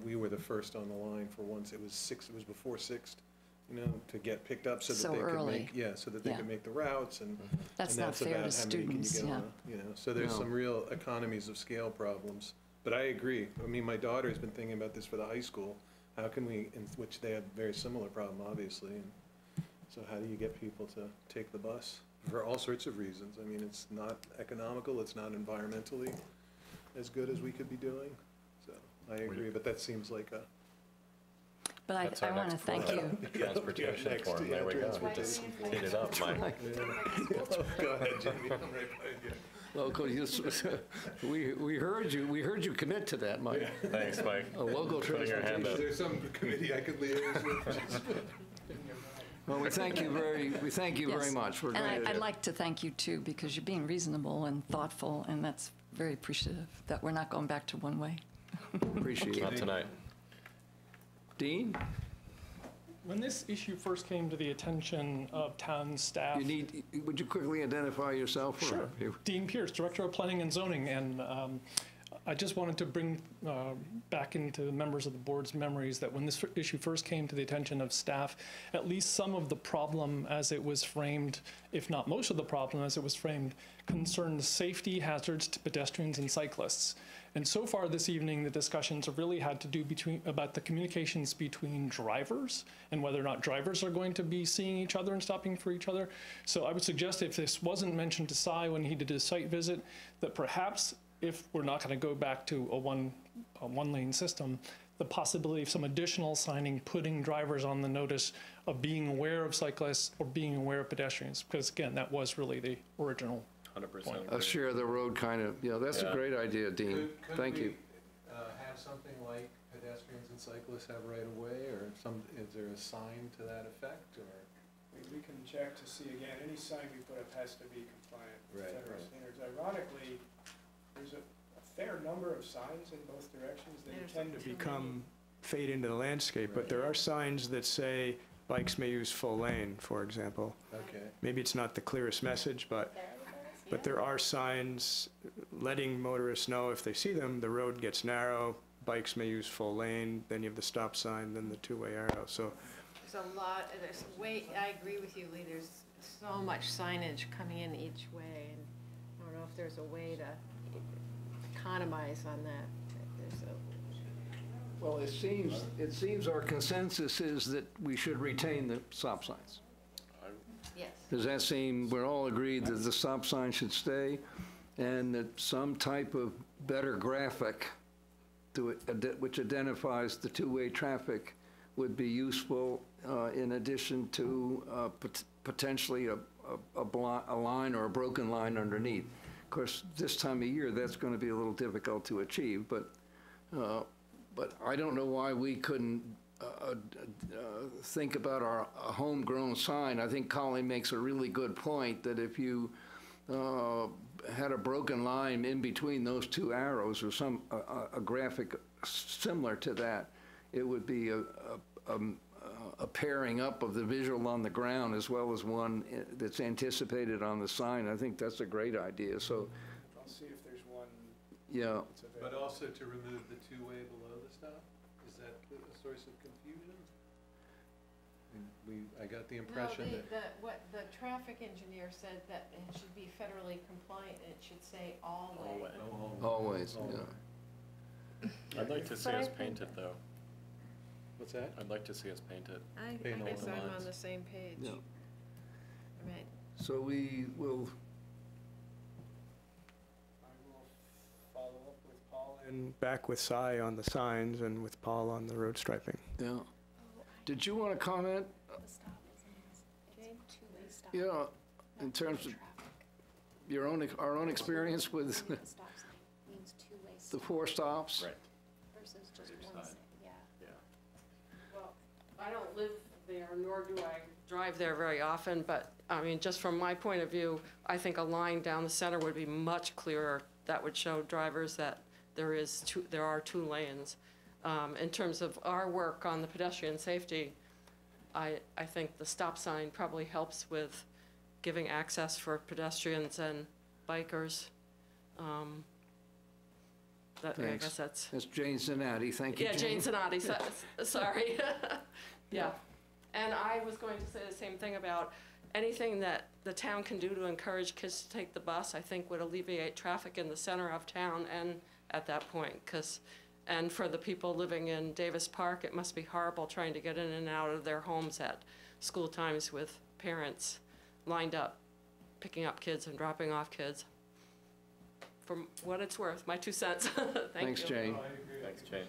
we were the first on the line for once. It was before Sixth, to get picked up so that So they could early. make, so that they Yeah. could make the routes and. That's and not fair about to how many can you students, get yeah. on so there's No. some real economies of scale problems. But I agree. I mean, my daughter's been thinking about this for the high school. How can we, in which they have a very similar problem, obviously. And so how do you get people to take the bus? For all sorts of reasons. I mean, it's not economical, it's not environmentally as good as we could be doing. So I agree, but that seems like a. But That's I our want to next thank forum. you. Transportation next, forum, there we go. transportation. Heat it up, Mike. Go ahead, Jamie, I'm right behind you. Local, we heard you commit to that, Mike. Thanks, Mike. A local Putting your hand transportation. up. There's some committee I could liaise with. Well, we thank you very Yes. much. We're And going to. I'd like to thank you, too, because you're being reasonable and thoughtful, and that's very appreciative, that we're not going back to one way. Appreciate Not it. tonight. Dean, When this issue first came to the attention of town staff. would you quickly identify yourself? Sure. Dean Pierce, Director of Planning and Zoning, and I just wanted to bring back into the members of the board's memories that when this issue first came to the attention of staff, at least some of the problem as it was framed, if not most of the problem as it was framed, concerned safety hazards to pedestrians and cyclists. And so far this evening, the discussions have really had to do about the communications between drivers and whether or not drivers are going to be seeing each other and stopping for each other. So I would suggest if this wasn't mentioned to Cy when he did his site visit, that perhaps if we're not going to go back to a one-lane system, the possibility of some additional signing putting drivers on the notice of being aware of cyclists or being aware of pedestrians, because again, that was really the original 100%. A share the road kind of, that's a Yeah. great idea, Dean. Thank you. Could we have something like pedestrians and cyclists have right of way, or is there a sign to that effect, or? We can check to see, again, any sign we put up has to be compliant with Right, federal right. standards. Ironically, there's a fair number of signs in both directions that There's tend like to too become, fade into the landscape, but there are signs that say bikes may use full lane, for example. Okay. Maybe it's not the clearest message, but there are signs letting motorists know if they see them, the road gets narrow, bikes may use full lane, then you have the stop sign, then the two-way arrow. So There's a lot, I agree with you, Lee, there's so much signage coming in each way, and I don't know if there's a way to economize on that. There's a, Well, it seems our consensus is that we should retain the stop signs. yes. Does that seem, we're all agreed that the stop sign should stay, and that some type of better graphic which identifies the two-way traffic would be useful in addition to potentially a line or a broken line underneath. Of course, this time of year, that's going to be a little difficult to achieve, but I don't know why we couldn't think about our homegrown sign. I think Colleen makes a really good point that if you had a broken line in between those two arrows or a graphic similar to that, it would be a pairing up of the visual on the ground as well as one that's anticipated on the sign. I think that's a great idea. So, I'll see if there's one yeah. that's available. But also to remove the two-way below the stop? Is that a source of confusion? I got the impression that. What the traffic engineer said that it should be federally compliant, and it should say all way. Always, yeah. I'd like to see But I us think- paint it, though. What's that? I'd like to see us paint it. I Paint all guess the I'm on lines. the same page. Yeah. Right. So we will, I will follow up with Paul and back with Cy on the signs and with Paul on the road striping. yeah. Did you want to comment, yeah, in terms of your own, our own experience with the 4 stops? Right. Versus just one, yeah. Well, I don't live there, nor do I drive there very often, but, I mean, just from my point of view, I think a line down the center would be much clearer. That would show drivers that there are 2 lanes. In terms of our work on the pedestrian safety, I think the stop sign probably helps with giving access for pedestrians and bikers. I Thanks. guess that's. That's Jane Zanatti, thank you, Yeah, Jane. Jane Zanatti, sorry. Yeah. And I was going to say the same thing about anything that the town can do to encourage kids to take the bus, I think would alleviate traffic in the center of town and at that point, and for the people living in Davis Park, it must be horrible trying to get in and out of their homes at school times with parents lined up, picking up kids and dropping off kids. For what it's worth, my 2 cents. Thanks, Jane. Thanks, Jane.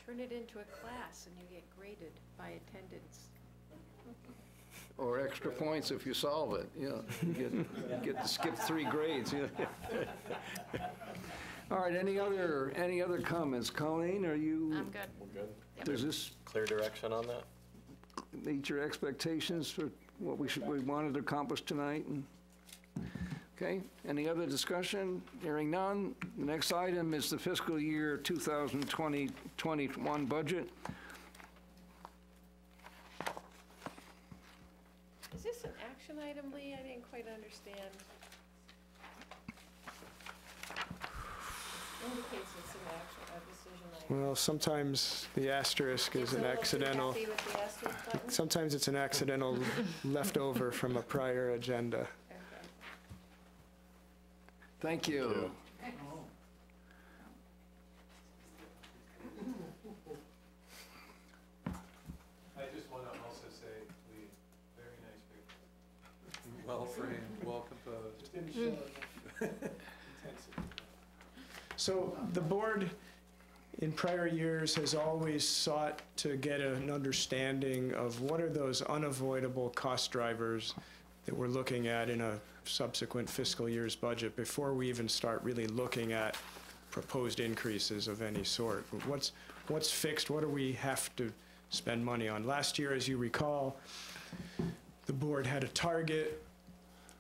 Turn it into a class and you get graded by attendance. Or extra points if you solve it, yeah. You get to skip 3 grades, yeah. All right, any other comments? Colleen, are you, I'm good. We're good? does this Clear direction on that? meet your expectations for what we wanted to accomplish tonight? Okay, any other discussion? Hearing none. The next item is the fiscal year 2020-21 budget. Is this an action item, Lee? I didn't quite understand. Indicates it's an action, a decision item. Well, sometimes the asterisk is an So accidental, happy with the asterisk button? sometimes it's an accidental leftover from a prior agenda. Okay. Thank you. I just want to also say, Lee, very nice picture. Well framed, well composed. So the board in prior years has always sought to get an understanding of what are those unavoidable cost drivers that we're looking at in a subsequent fiscal year's budget before we even start really looking at proposed increases of any sort. What's fixed? What do we have to spend money on? Last year, as you recall, the board had a target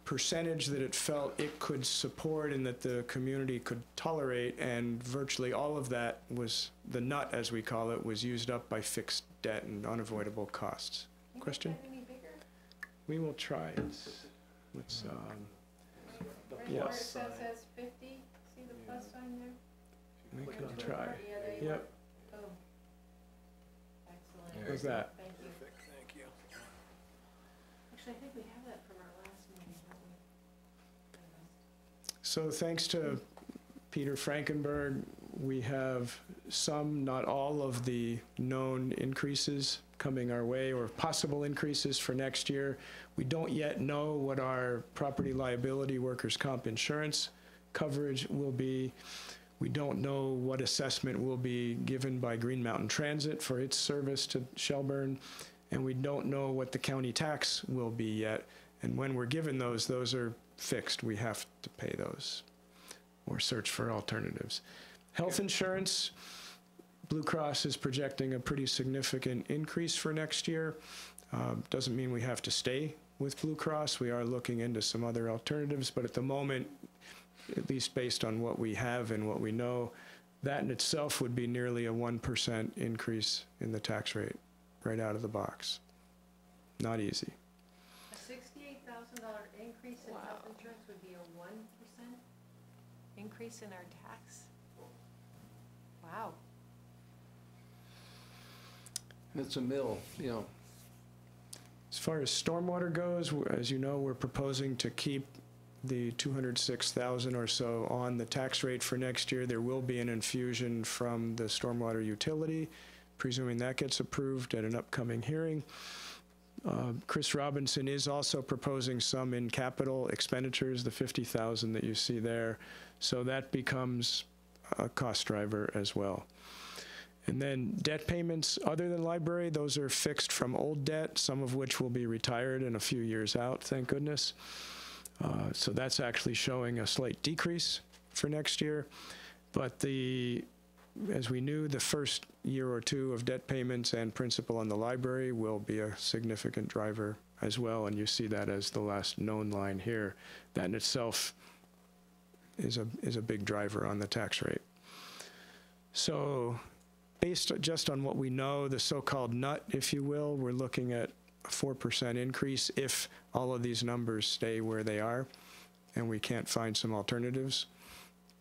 percentage that it felt it could support and that the community could tolerate, and virtually all of that was, the nut as we call it, was used up by fixed debt and unavoidable costs. Question? Any bigger? We will try. Let's Right yes. where it says that's 50, see the plus sign there? we Which can one? try. Yeah, there you Yep. go. Oh. Excellent. How's that? Thank you. Thank you. Actually, I think we have that from our last meeting, don't we? So thanks to Peter Frankenberg, we have some, not all of the known increases coming our way, or possible increases for next year. We don't yet know what our property liability workers' comp insurance coverage will be. We don't know what assessment will be given by Green Mountain Transit for its service to Shelburne, and we don't know what the county tax will be yet. And when we're given those are fixed. We have to pay those or search for alternatives. Health insurance, Blue Cross is projecting a pretty significant increase for next year. Doesn't mean we have to stay with Blue Cross. We are looking into some other alternatives, but at the moment, at least based on what we have and what we know, that in itself would be nearly a 1% increase in the tax rate right out of the box. Not easy. A $68,000 increase in health insurance would be a 1% increase in our tax? Wow. It's a mill, you know. As far as stormwater goes, as you know, we're proposing to keep the 206,000 or so on the tax rate for next year. There will be an infusion from the stormwater utility presuming that gets approved at an upcoming hearing. Chris Robinson is also proposing some in capital expenditures, the $50,000 that you see there. So that becomes a cost driver as well. And then debt payments other than library, those are fixed from old debt, some of which will be retired in a few years out, thank goodness. So that's actually showing a slight decrease for next year. But as we knew, the first year or two of debt payments and principal on the library will be a significant driver as well, and you see that as the last known line here. That in itself is a big driver on the tax rate. So based just on what we know, the so-called nut, if you will, we're looking at a 4% increase if all of these numbers stay where they are and we can't find some alternatives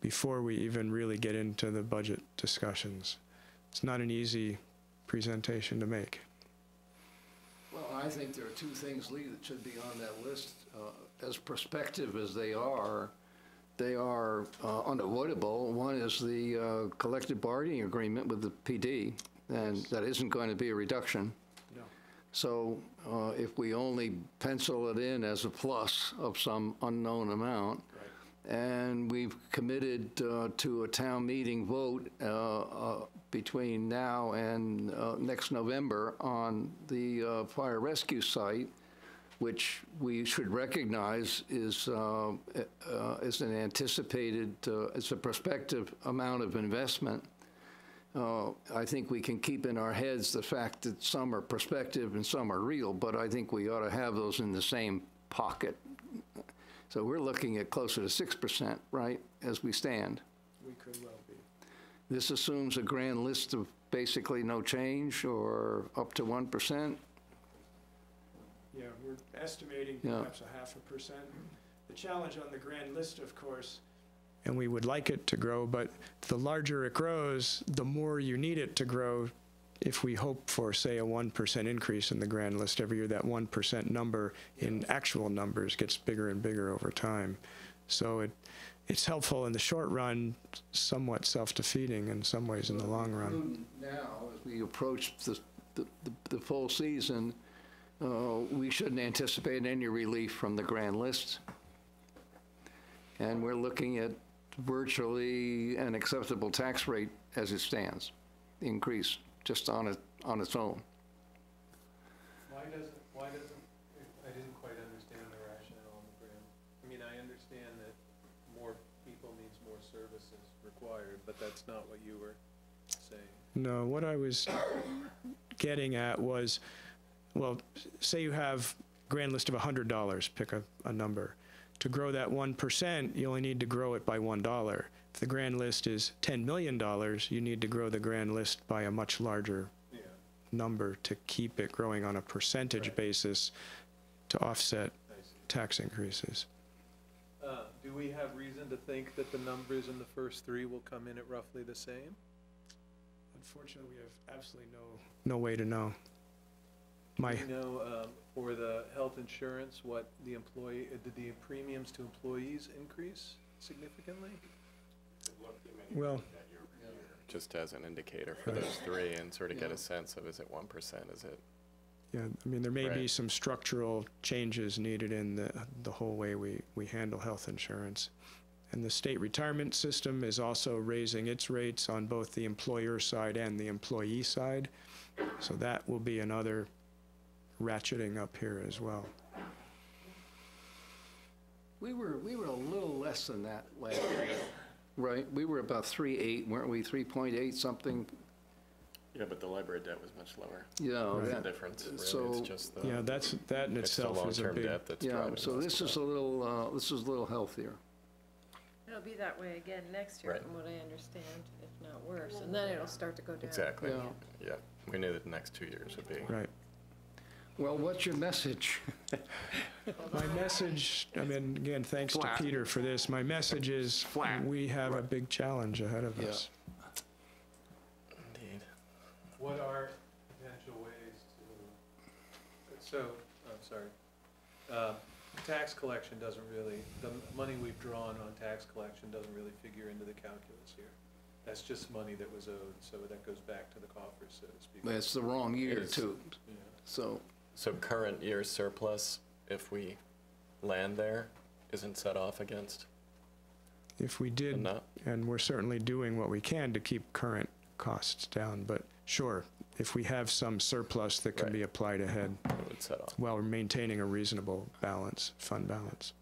before we even really get into the budget discussions. It's not an easy presentation to make. Well, I think there are two things, Lee, that should be on that list. As prospective as they are unavoidable. One is the collective bargaining agreement with the PD, and that isn't going to be a reduction. No. So if we only pencil it in as a plus of some unknown amount, and we've committed to a town meeting vote between now and next November on the fire rescue site, which we should recognize is an anticipated, it's a prospective amount of investment. I think we can keep in our heads the fact that some are prospective and some are real, but I think we ought to have those in the same pocket. So we're looking at closer to 6%, right, as we stand. We could well be. This assumes a grand list of basically no change or up to 1%. Yeah, we're estimating perhaps a 0.5%. The challenge on the grand list, of course, and we would like it to grow, but the larger it grows, the more you need it to grow. If we hope for, say, a 1% increase in the grand list every year, that 1% number in actual numbers gets bigger and bigger over time. So it's helpful in the short run, somewhat self-defeating in some ways in the long run. Now, as we approach the full season, we shouldn't anticipate any relief from the grand list. And we're looking at virtually an acceptable tax rate as it stands, increase just on its own. Why doesn't, I didn't quite understand the rationale on the grant. I mean, I understand that more people means more services required, but that's not what you were saying. No, what I was getting at was, well, say you have grand list of $100, pick a number. To grow that 1%, you only need to grow it by $1. If the grand list is $10 million, you need to grow the grand list by a much larger number to keep it growing on a percentage basis to offset tax increases. Do we have reason to think that the numbers in the first three will come in at roughly the same? Unfortunately, we have absolutely no way to know. Do you know for the health insurance what the did the premiums to employees increase significantly? Well, just as an indicator for those three and sort of get a sense of, is it 1%, is it? yeah, I mean, there may be some structural changes needed in the whole way we handle health insurance. And the state retirement system is also raising its rates on both the employer side and the employee side. So that will be another ratcheting up here as well. We were a little less than that last year, right? We were about 3.8, weren't we? 3.8 something. Yeah, but the library debt was much lower. Yeah, That's that, the difference. Really. so it's just the, Yeah, that in itself is a long-term big. debt that's yeah. driving So most this of is that. a little healthier. It'll be that way again next year, Right. from what I understand, if not worse, and then it'll start to go down. Exactly. Yeah. Yeah. We knew that the next 2 years would be. Right. Well, what's your message? My message, I mean, again, thanks Flat. to Peter for this. My message is Flat. we have a big challenge ahead of us. Indeed. What are potential ways to, so, I'm sorry, tax collection doesn't really, the money we've drawn on tax collection doesn't really figure into the calculus here. That's just money that was owed, so that goes back to the coffers, so to speak. That's the wrong year, Is- too. Yeah. So, So current year surplus, if we land there, isn't set off against If we the did, nut? and we're certainly doing what we can to keep current costs down, but sure, if we have some surplus that can Right. be applied ahead It would set off. while maintaining a reasonable balance, fund balance.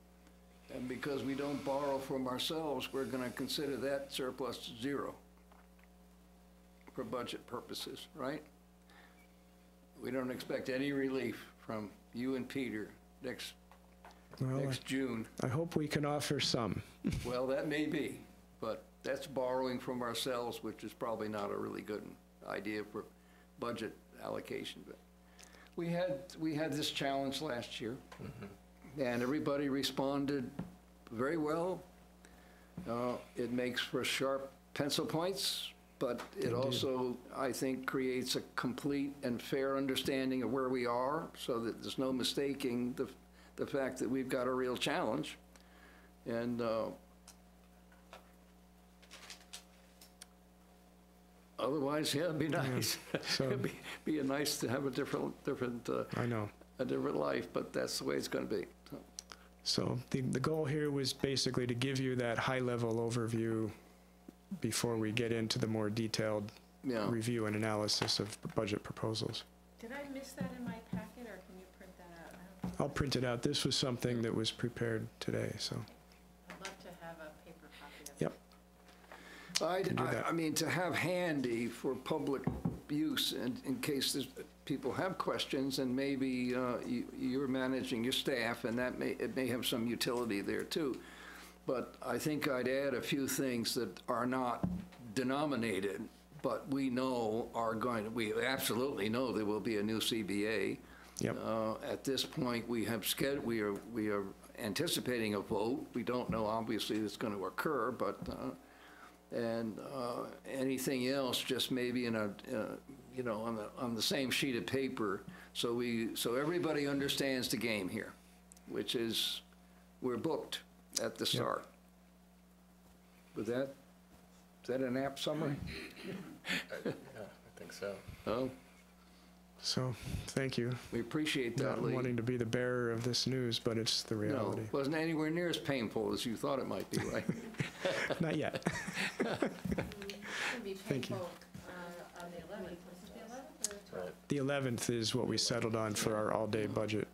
and because we don't borrow from ourselves, we're going to consider that surplus zero for budget purposes, right? We don't expect any relief from you and Peter next Well, June. I hope we can offer some. Well, that may be, but that's borrowing from ourselves, which is probably not a really good idea for budget allocation. But we had this challenge last year, and everybody responded very well. It makes for sharp pencil points, but it also, I think, creates a complete and fair understanding of where we are, so that there's no mistaking the fact that we've got a real challenge. And otherwise, yeah, it'd be nice. So- It'd be nice to have a different I know. a different life, but that's the way it's going to be. So, So the goal here was basically to give you that high-level overview before we get into the more detailed yeah. review and analysis of budget proposals. Did I miss that in my packet, or can you print that out? I don't I'll print it out. This was something that was prepared today, so. I'd love to have a paper copy of it. Yep. I, do that. I mean, to have handy for public use, and in case people have questions, and maybe you're managing your staff, and it may have some utility there too. But I think I'd add a few things that are not denominated, but we know we absolutely know there will be a new CBA. Yep. At this point, we are anticipating a vote. We don't know, obviously, it's going to occur, but and anything else just maybe in on the same sheet of paper, so everybody understands the game here, which is we're booked at the start. With that, is that an apt summary? Yeah, I think so. Oh, So, thank you. we appreciate that, Not Lee. wanting to be the bearer of this news, but it's the No, reality. wasn't anywhere near as painful as you thought it might be, right? Not yet. It'd be Thank you. painful on the 11th. Was it the 11th or the 12th? Right. The 11th is what we settled on for our all-day budget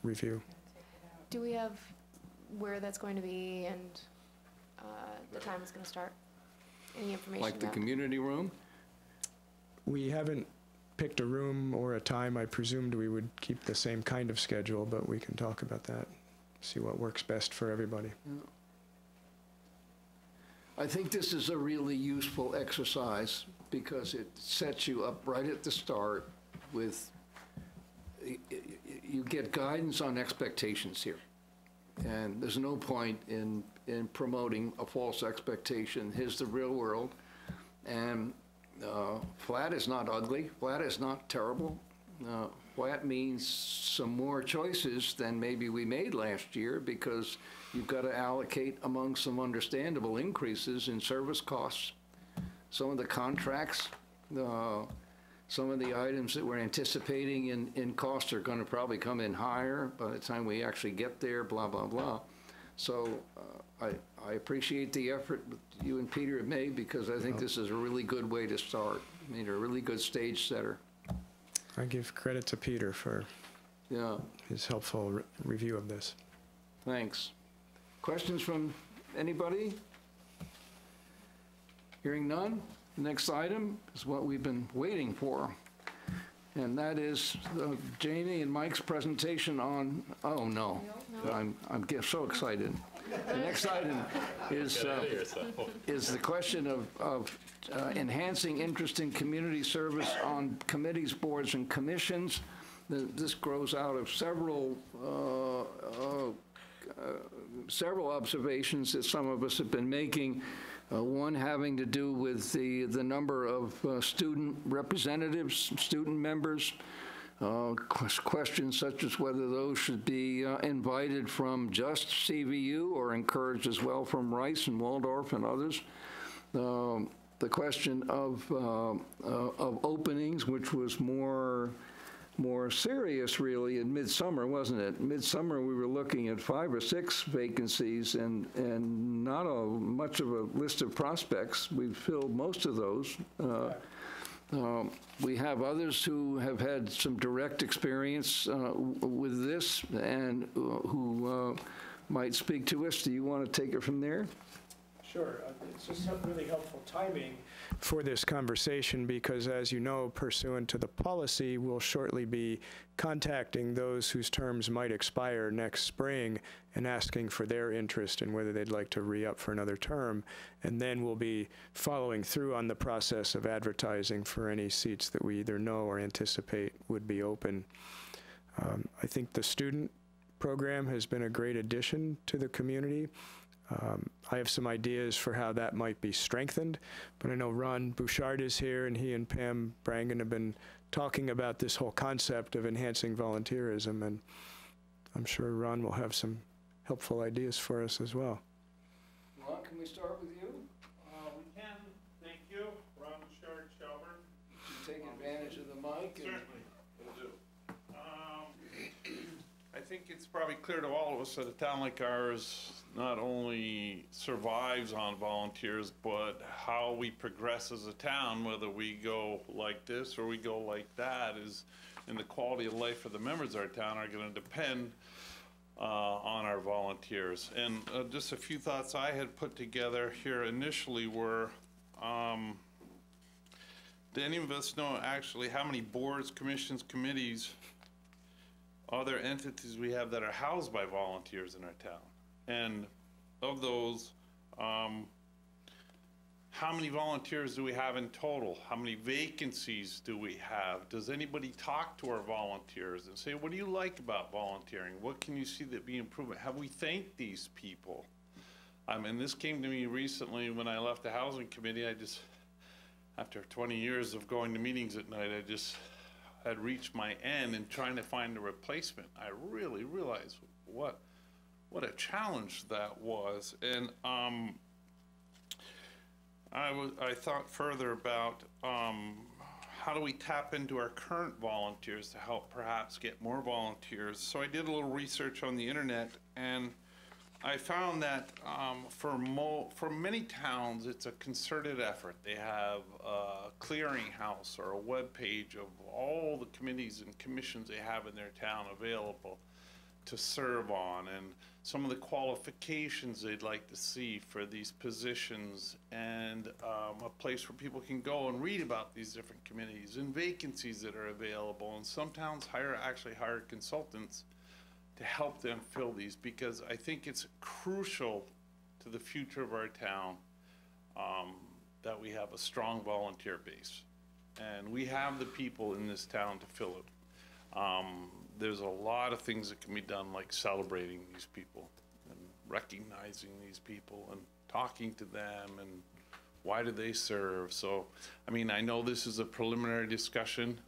review. Do we have where that's going to be and the time it's going to start? Any information Like the yet? community room? We haven't picked a room or a time. I presumed we would keep the same kind of schedule, but we can talk about that, see what works best for everybody. I think this is a really useful exercise because it sets you up right at the start with, you get guidance on expectations here. And there's no point in promoting a false expectation. Here's the real world. And flat is not ugly. Flat is not terrible. Flat means some more choices than maybe we made last year because you've got to allocate among some understandable increases in service costs. Some of the contracts, some of the items that we're anticipating in costs are going to probably come in higher by the time we actually get there, blah, blah, blah. So I appreciate the effort that you and Peter have made because I think this is a really good way to start. I mean, a really good stage setter. I give credit to Peter for Yeah, his helpful review of this. thanks. Questions from anybody? Hearing none, the next item is what we've been waiting for. And that is Jamie and Mike's presentation on, oh no, I'm so excited. The next item is the question of enhancing interest in community service on committees, boards, and commissions. This grows out of several observations that some of us have been making. One having to do with the number of student representatives, student members. Questions such as whether those should be invited from just CVU or encouraged as well from Rice and Waldorf and others. the question of openings, which was more serious, really, in midsummer, wasn't it? Midsummer, we were looking at 5 or 6 vacancies and not much of a list of prospects. We've filled most of those. We have others who have had some direct experience with this and who might speak to us. Do you want to take it from there? Sure. It's just really helpful timing for this conversation because, as you know, pursuant to the policy, we'll shortly be contacting those whose terms might expire next spring and asking for their interest in whether they'd like to re-up for another term. And then we'll be following through on the process of advertising for any seats that we either know or anticipate would be open. I think the student program has been a great addition to the community. I have some ideas for how that might be strengthened, but I know Ron Bouchard is here, and he and Pam Brangan have been talking about this whole concept of enhancing volunteerism, and I'm sure Ron will have some helpful ideas for us as well. Ron, can we start with you? We can, thank you. Ron Bouchard, Shelburne. Take advantage of the mic. Certainly, will do. I think it's probably clear to all of us that a town like ours not only survives on volunteers, but how we progress as a town, whether we go like this or we go like that, and the quality of life for the members of our town are going to depend on our volunteers. And just a few thoughts I had put together here initially were, do any of us know actually how many boards, commissions, committees, other entities we have that are housed by volunteers in our town? And of those, how many volunteers do we have in total? How many vacancies do we have? Does anybody talk to our volunteers and say, what do you like about volunteering? What can you see that be improvement? Have we thanked these people? And this came to me recently when I left the housing committee. After 20 years of going to meetings at night, I just had reached my end in trying to find a replacement. I really realized what a challenge that was. And I thought further about how do we tap into our current volunteers to help perhaps get more volunteers. So I did a little research on the internet, and I found that for many towns, it's a concerted effort. They have a clearinghouse or a web page of all the committees and commissions they have in their town available to serve on, and some of the qualifications they'd like to see for these positions, and a place where people can go and read about these different committees and vacancies that are available. And some towns actually hire consultants to help them fill these, because I think it's crucial to the future of our town that we have a strong volunteer base. And we have the people in this town to fill it. There's a lot of things that can be done, like celebrating these people and recognizing these people and talking to them and why do they serve. So, I mean, I know this is a preliminary discussion,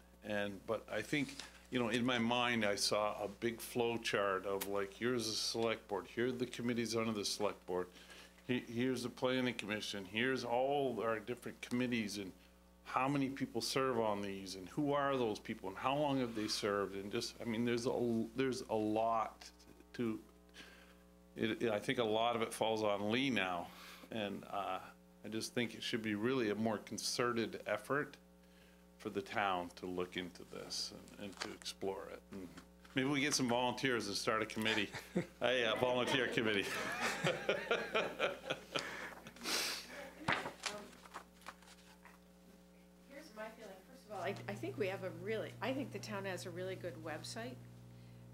but I think, you know, in my mind, I saw a big flow chart of like, here's the select board, here are the committees under the select board, here's the planning commission, here's all our different committees, and how many people serve on these, and who are those people, and how long have they served, and just, I mean, there's a lot to it. I think a lot of it falls on Lee now, and I just think it should be really a more concerted effort for the town to look into this and to explore it. And maybe we get some volunteers and start a committee, a volunteer committee. Here's my feeling. First of all, I think we have I think the town has a really good website.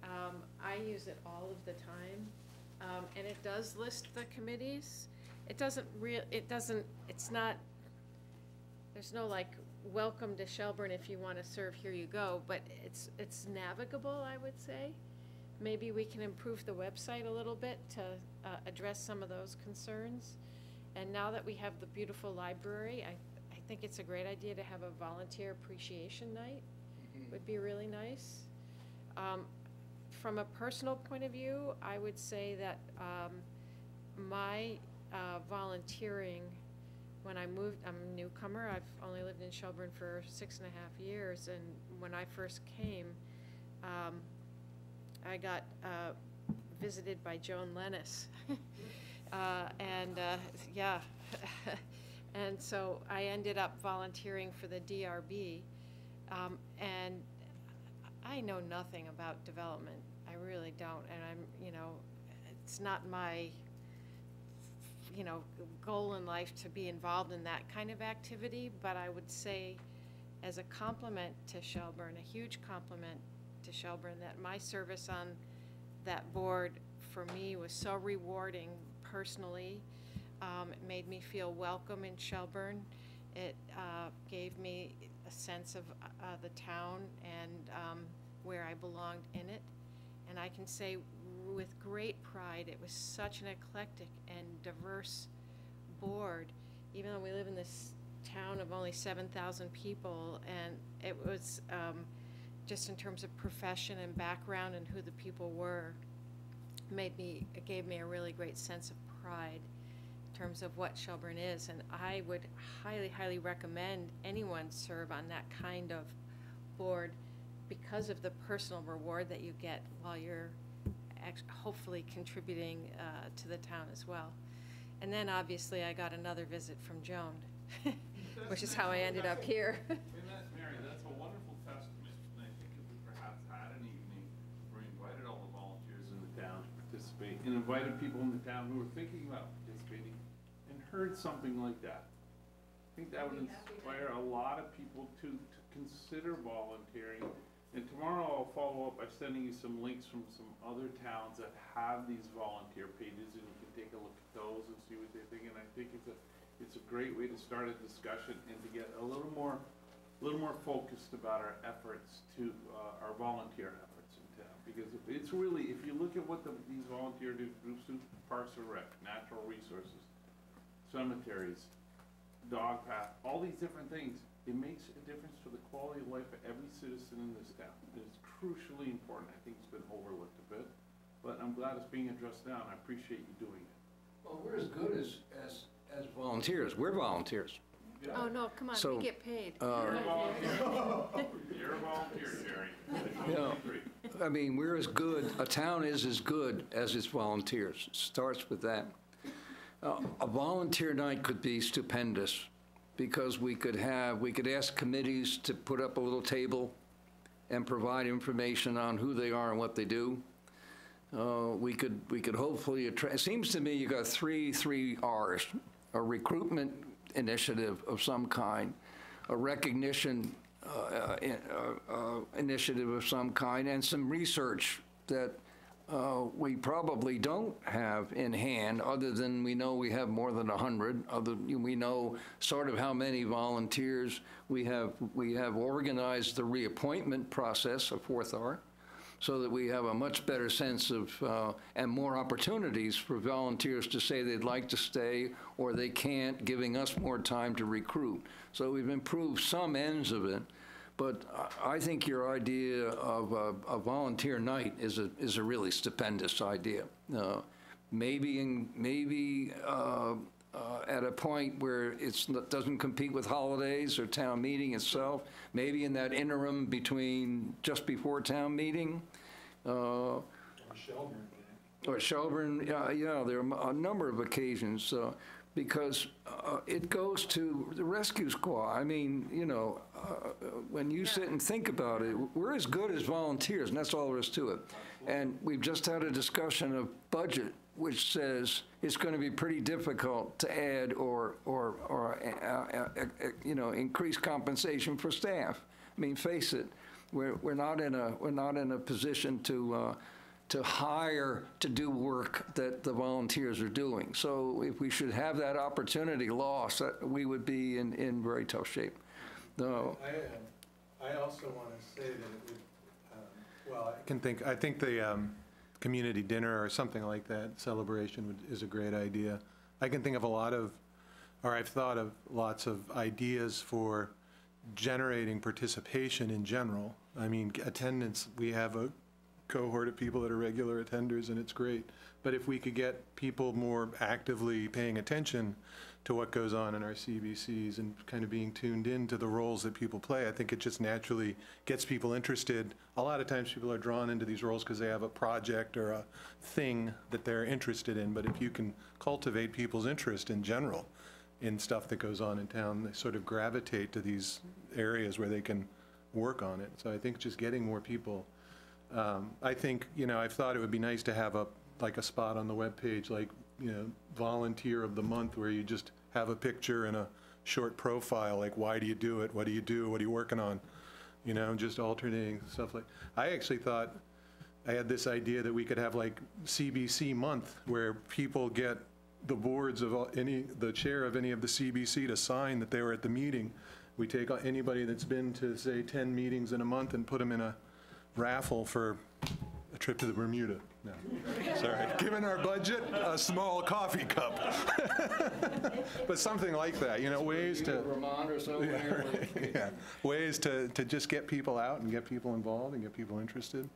I use it all of the time, and it does list the committees. It's not, there's no like, welcome to Shelburne, if you want to serve, here you go, but it's navigable, I would say. Maybe we can improve the website a little bit to address some of those concerns. And now that we have the beautiful library, I think it's a great idea to have a volunteer appreciation night. Would be really nice. From a personal point of view, I would say that my volunteering when I moved, I'm a newcomer. I've only lived in Shelburne for 6.5 years, and when I first came, I got visited by Joan Lennis. Yeah. And so I ended up volunteering for the DRB, and I know nothing about development. I really don't, and it's not my, goal in life to be involved in that kind of activity, but I would say as a compliment to Shelburne, a huge compliment to Shelburne, that my service on that board for me was so rewarding personally. It made me feel welcome in Shelburne. It gave me a sense of the town and where I belonged in it. And I can say with great pride, it was such an eclectic and diverse board, even though we live in this town of only 7,000 people, and it was just in terms of profession and background and who the people were, it gave me a really great sense of pride in terms of what Shelburne is. And I would highly, highly recommend anyone serve on that kind of board because of the personal reward that you get while you're hopefully contributing to the town as well. And then obviously I got another visit from Joan, which is how I ended up here. Mary, that's a wonderful testament, and I think if we perhaps had an evening where we invited all the volunteers in the town to participate, and invited people in the town who were thinking about participating, and heard something like that, I think that would inspire a lot of people to consider volunteering. And tomorrow I'll follow up by sending you some links from some other towns that have these volunteer pages, and you can take a look at those and see what they think. And I think it's a great way to start a discussion and to get a little more focused about our efforts to our volunteer efforts in town. Because it's really, if you look at what these volunteer groups do, Parks and Rec, natural resources, cemeteries, dog path, all these different things, it makes a difference to the quality of life of every citizen in this town. It's crucially important. I think it's been overlooked a bit, but I'm glad it's being addressed now, and I appreciate you doing it. Well, we're as good as volunteers. We're volunteers. Yeah. Oh, no, come on, So, we get paid. You're a volunteer. You're a volunteer, Jerry. I totally agree. I mean, we're as good, a town is as good as its volunteers. It starts with that. A volunteer night could be stupendous, because we could ask committees to put up a little table and provide information on who they are and what they do. We could hopefully attract, it seems to me you got three R's: a recruitment initiative of some kind, a recognition initiative of some kind, and some research that we probably don't have in hand, other than we know we have more than 100. We know sort of how many volunteers we have. We have organized the reappointment process, a fourth R, so that we have a much better sense of and more opportunities for volunteers to say they'd like to stay or they can't, giving us more time to recruit. So we've improved some ends of it. But I think your idea of a volunteer night is a really stupendous idea. Maybe at a point where it doesn't compete with holidays or town meeting itself. Maybe in that interim between just before town meeting. Or Shelburne. Yeah. There are a number of occasions. Because it goes to the rescue squad. I mean, when you sit and think about it, we're as good as volunteers, and that's all there is to it. And we've just had a discussion of budget, which says it's going to be pretty difficult to add or increase compensation for staff. I mean, face it, we're not in a position to hire to do work that the volunteers are doing. So if we should have that opportunity lost, we would be in very tough shape. No. I also want to say that it would, I think the community dinner or something like that, celebration is a great idea. I can think of I've thought of lots of ideas for generating participation in general. I mean, attendance, we have a cohort of people that are regular attenders, and it's great. But if we could get people more actively paying attention to what goes on in our CBCs and kind of being tuned in to the roles that people play, I think it just naturally gets people interested. A lot of times people are drawn into these roles because they have a project or a thing that they're interested in, but if you can cultivate people's interest in general in stuff that goes on in town, they sort of gravitate to these areas where they can work on it. So I think just getting more people, I think, I've thought it would be nice to have a spot on the webpage, like, volunteer of the month, where you just have a picture and a short profile, like, why do you do it? What do you do? What are you working on? Just alternating stuff like, I actually thought, I had this idea that we could have like CBC month, where people get the boards of the chair of any of the CBC to sign that they were at the meeting. We take anybody that's been to, say, 10 meetings in a month and put them in a raffle for a trip to the Bermuda. No, sorry. Given our budget, a small coffee cup. But something like that, ways to... Vermont or somewhere. Yeah, ways to just get people out and get people involved and get people interested.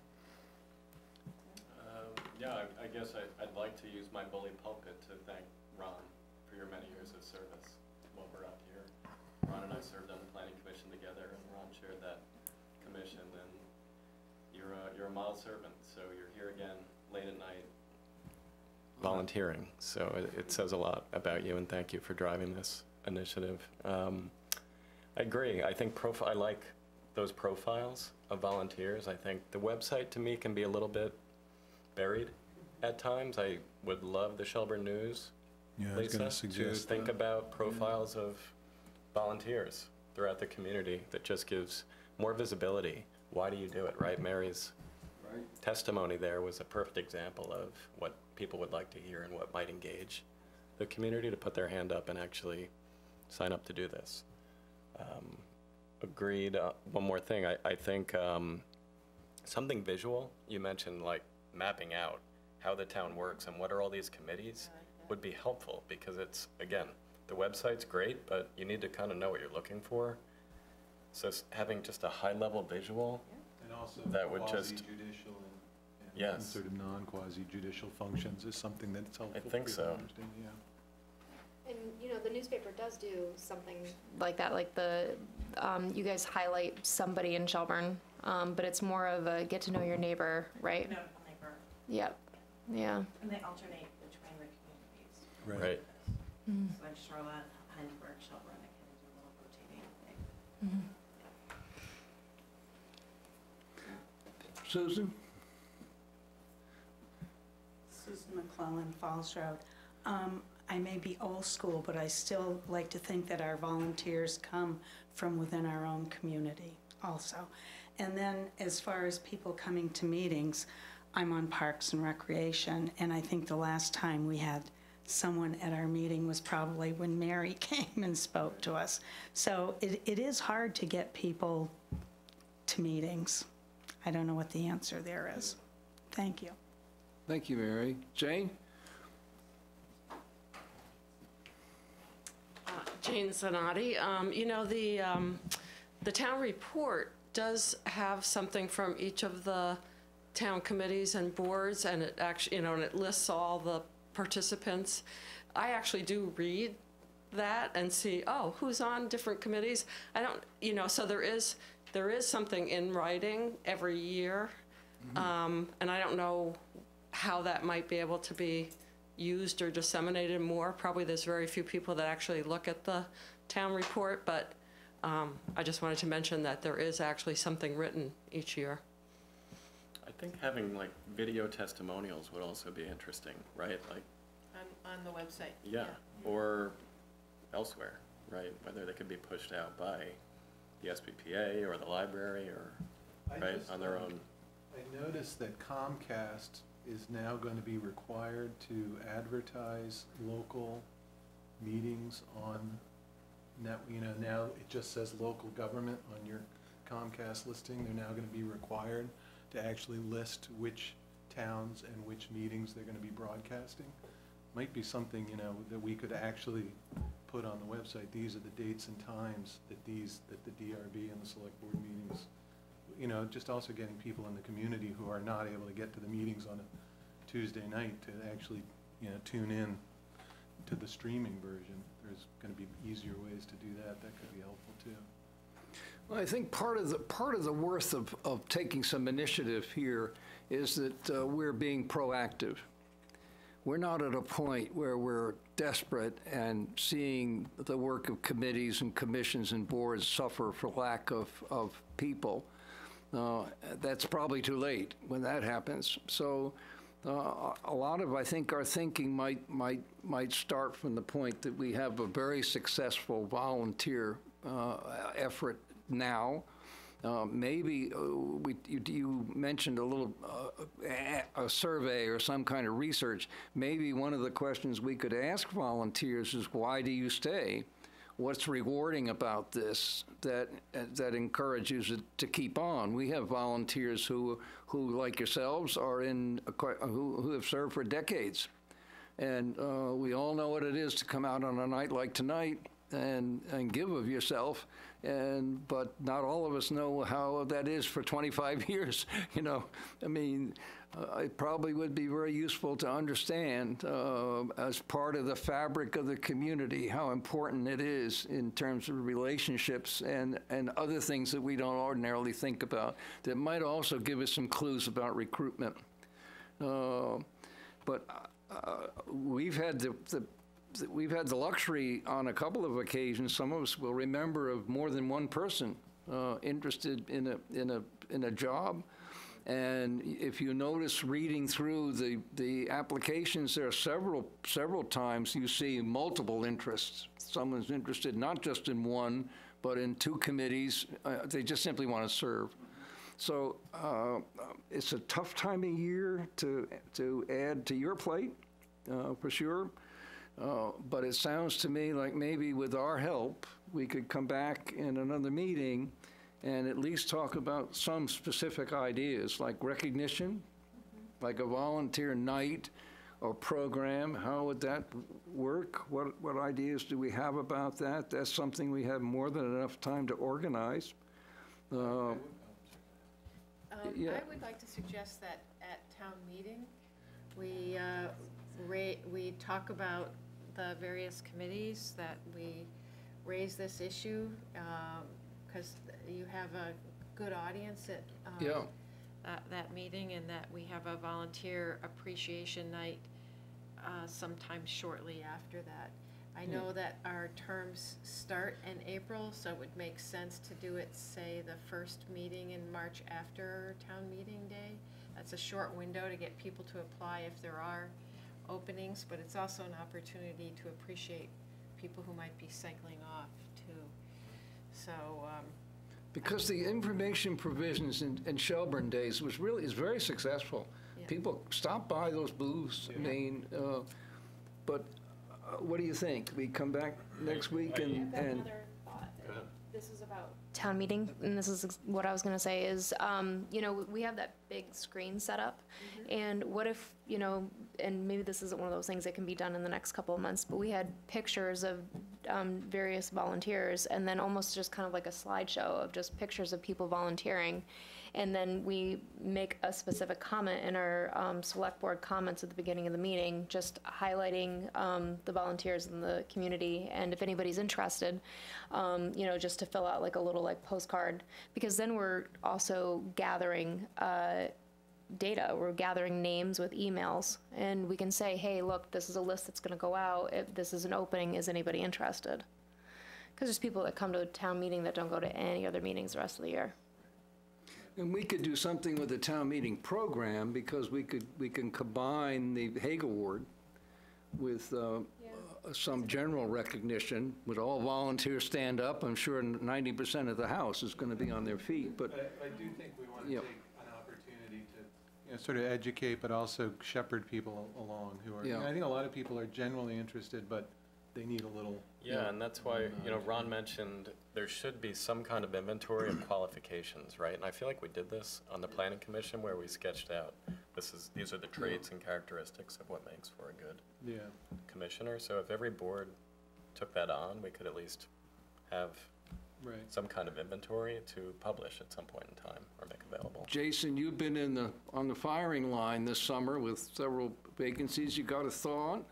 Yeah, I guess I'd like to use my bully pulpit to thank Ron for your many years of service while we're up here. Ron and I served on the planning commission together, and Ron chaired that commission, and you're a model servant, so you're here again late at night volunteering. So it says a lot about you, and thank you for driving this initiative. I agree. I think I like those profiles of volunteers. I think the website to me can be a little bit buried at times. I would love the Shelburne News, Yeah, I was Lisa, going to to suggest think that. about profiles of volunteers throughout the community. That just gives more visibility. Why do you do it, right? Mary's testimony there was a perfect example of what people would like to hear and what might engage the community to put their hand up and actually sign up to do this. Agreed. One more thing, I think something visual, you mentioned like mapping out how the town works and what are all these committees would be helpful, because it's, again, the website's great, but you need to kind of know what you're looking for. So having just a high-level visual, And also that would just, quasi-judicial and yes, sort of non-quasi-judicial functions is something that's helpful. I think for people so. to understand, yeah. And, the newspaper does do something like that, like you guys highlight somebody in Shelburne, but it's more of a get to know your neighbor, right? No, neighbor. Yep, yeah. And they alternate between the communities. right. Mm-hmm. So in Charlotte, Heinsberg, Shelburne, they kind of do a little rotating thing. Susan? Susan McClellan, Falls Road. I may be old school, but I still like to think that our volunteers come from within our own community also. And then as far as people coming to meetings, I'm on Parks and Recreation, and I think the last time we had someone at our meeting was probably when Mary came and spoke to us. So it is hard to get people to meetings. I don't know what the answer there is. Thank you. Thank you, Mary. Jane? Jane Zanotti. The town report does have something from each of the town committees and boards, and it actually, and it lists all the participants. I actually do read that and see, oh, who's on different committees. I don't, so there is something in writing every year, and I don't know how that might be able to be used or disseminated more. Probably there's very few people that actually look at the town report, but I just wanted to mention that there is actually something written each year. I think having like video testimonials would also be interesting, right? Like On the website. yeah, or elsewhere, right? Whether they could be pushed out by the SBPA or the library or on their own. I noticed that Comcast is now going to be required to advertise local meetings on now it just says local government on your Comcast listing. They're now going to be required to actually list which towns and which meetings they're going to be broadcasting. Might be something, that we could actually put on the website. These are the dates and times that the DRB and the select board meetings, you know, just also getting people in the community who are not able to get to the meetings on a Tuesday night to actually, you know, tune in to the streaming version. There's going to be easier ways to do that. That could be helpful too. Well, I think part of the worth of taking some initiative here is that we're being proactive. We're not at a point where we're desperate and seeing the work of committees and commissions and boards suffer for lack of people. That's probably too late when that happens. So a lot of, I think, our thinking might start from the point that we have a very successful volunteer effort now. Maybe you mentioned a little a survey or some kind of research. Maybe one of the questions we could ask volunteers is, why do you stay? What's rewarding about this that encourages it to keep on? We have volunteers who like yourselves, are who have served for decades, and we all know what it is to come out on a night like tonight and give of yourself. But not all of us know how that is for 25 years. You know, I mean, it probably would be very useful to understand as part of the fabric of the community how important it is in terms of relationships and other things that we don't ordinarily think about that might also give us some clues about recruitment. But we've had the luxury on a couple of occasions, some of us will remember, of more than one person interested in a job. And if you notice reading through the applications, there are several times you see multiple interests. Someone's interested not just in one, but in two committees. They just simply want to serve. So it's a tough time of year to add to your plate, for sure. But it sounds to me like maybe with our help, we could come back in another meeting and at least talk about some specific ideas, like recognition, like a volunteer night or program. How would that work? What ideas do we have about that? That's something we have more than enough time to organize. Yeah. Yeah. I would like to suggest that at town meeting, we talk about the various committees that we raise this issue, because you have a good audience at that meeting, and that we have a volunteer appreciation night sometime shortly after that. I know that our terms start in April, so it would make sense to do it, say, the first meeting in March after town meeting day. That's a short window to get people to apply if there are openings, but it's also an opportunity to appreciate people who might be cycling off too. So because the information provisions in Shelburne days is very successful. Yeah. People stop by those booths. I mean, but what do you think? We come back next week and Another thought. This is about town meeting, and this is what I was going to say is, you know, we have that big screen set up, and what if, you know, and maybe this isn't one of those things that can be done in the next couple of months, but we had pictures of various volunteers, and then almost just kind of like a slideshow of just pictures of people volunteering. And then we make a specific comment in our select board comments at the beginning of the meeting, just highlighting the volunteers in the community, and if anybody's interested, you know, just to fill out like a little like postcard, because then we're also gathering data. We're gathering names with emails, and we can say, hey, look, this is a list that's going to go out. If this is an opening, is anybody interested? Because there's people that come to a town meeting that don't go to any other meetings the rest of the year. And we could do something with the town meeting program, because we can combine the Hague Award with some general recognition. Would all volunteers stand up? I'm sure 90% of the House is going to be on their feet. But I do think we want to take an opportunity to, you know, sort of educate, but also shepherd people along who are. Yeah. I think a lot of people are generally interested, but they need a little. Yeah, and that's why, you know, Ron mentioned there should be some kind of inventory of qualifications, right? And I feel like we did this on the Planning Commission, where we sketched out, these are the traits and characteristics of what makes for a good commissioner. So if every board took that on, we could at least have Right. some kind of inventory to publish at some point in time or make available. Jason, you've been on the firing line this summer with several vacancies. You got a thought?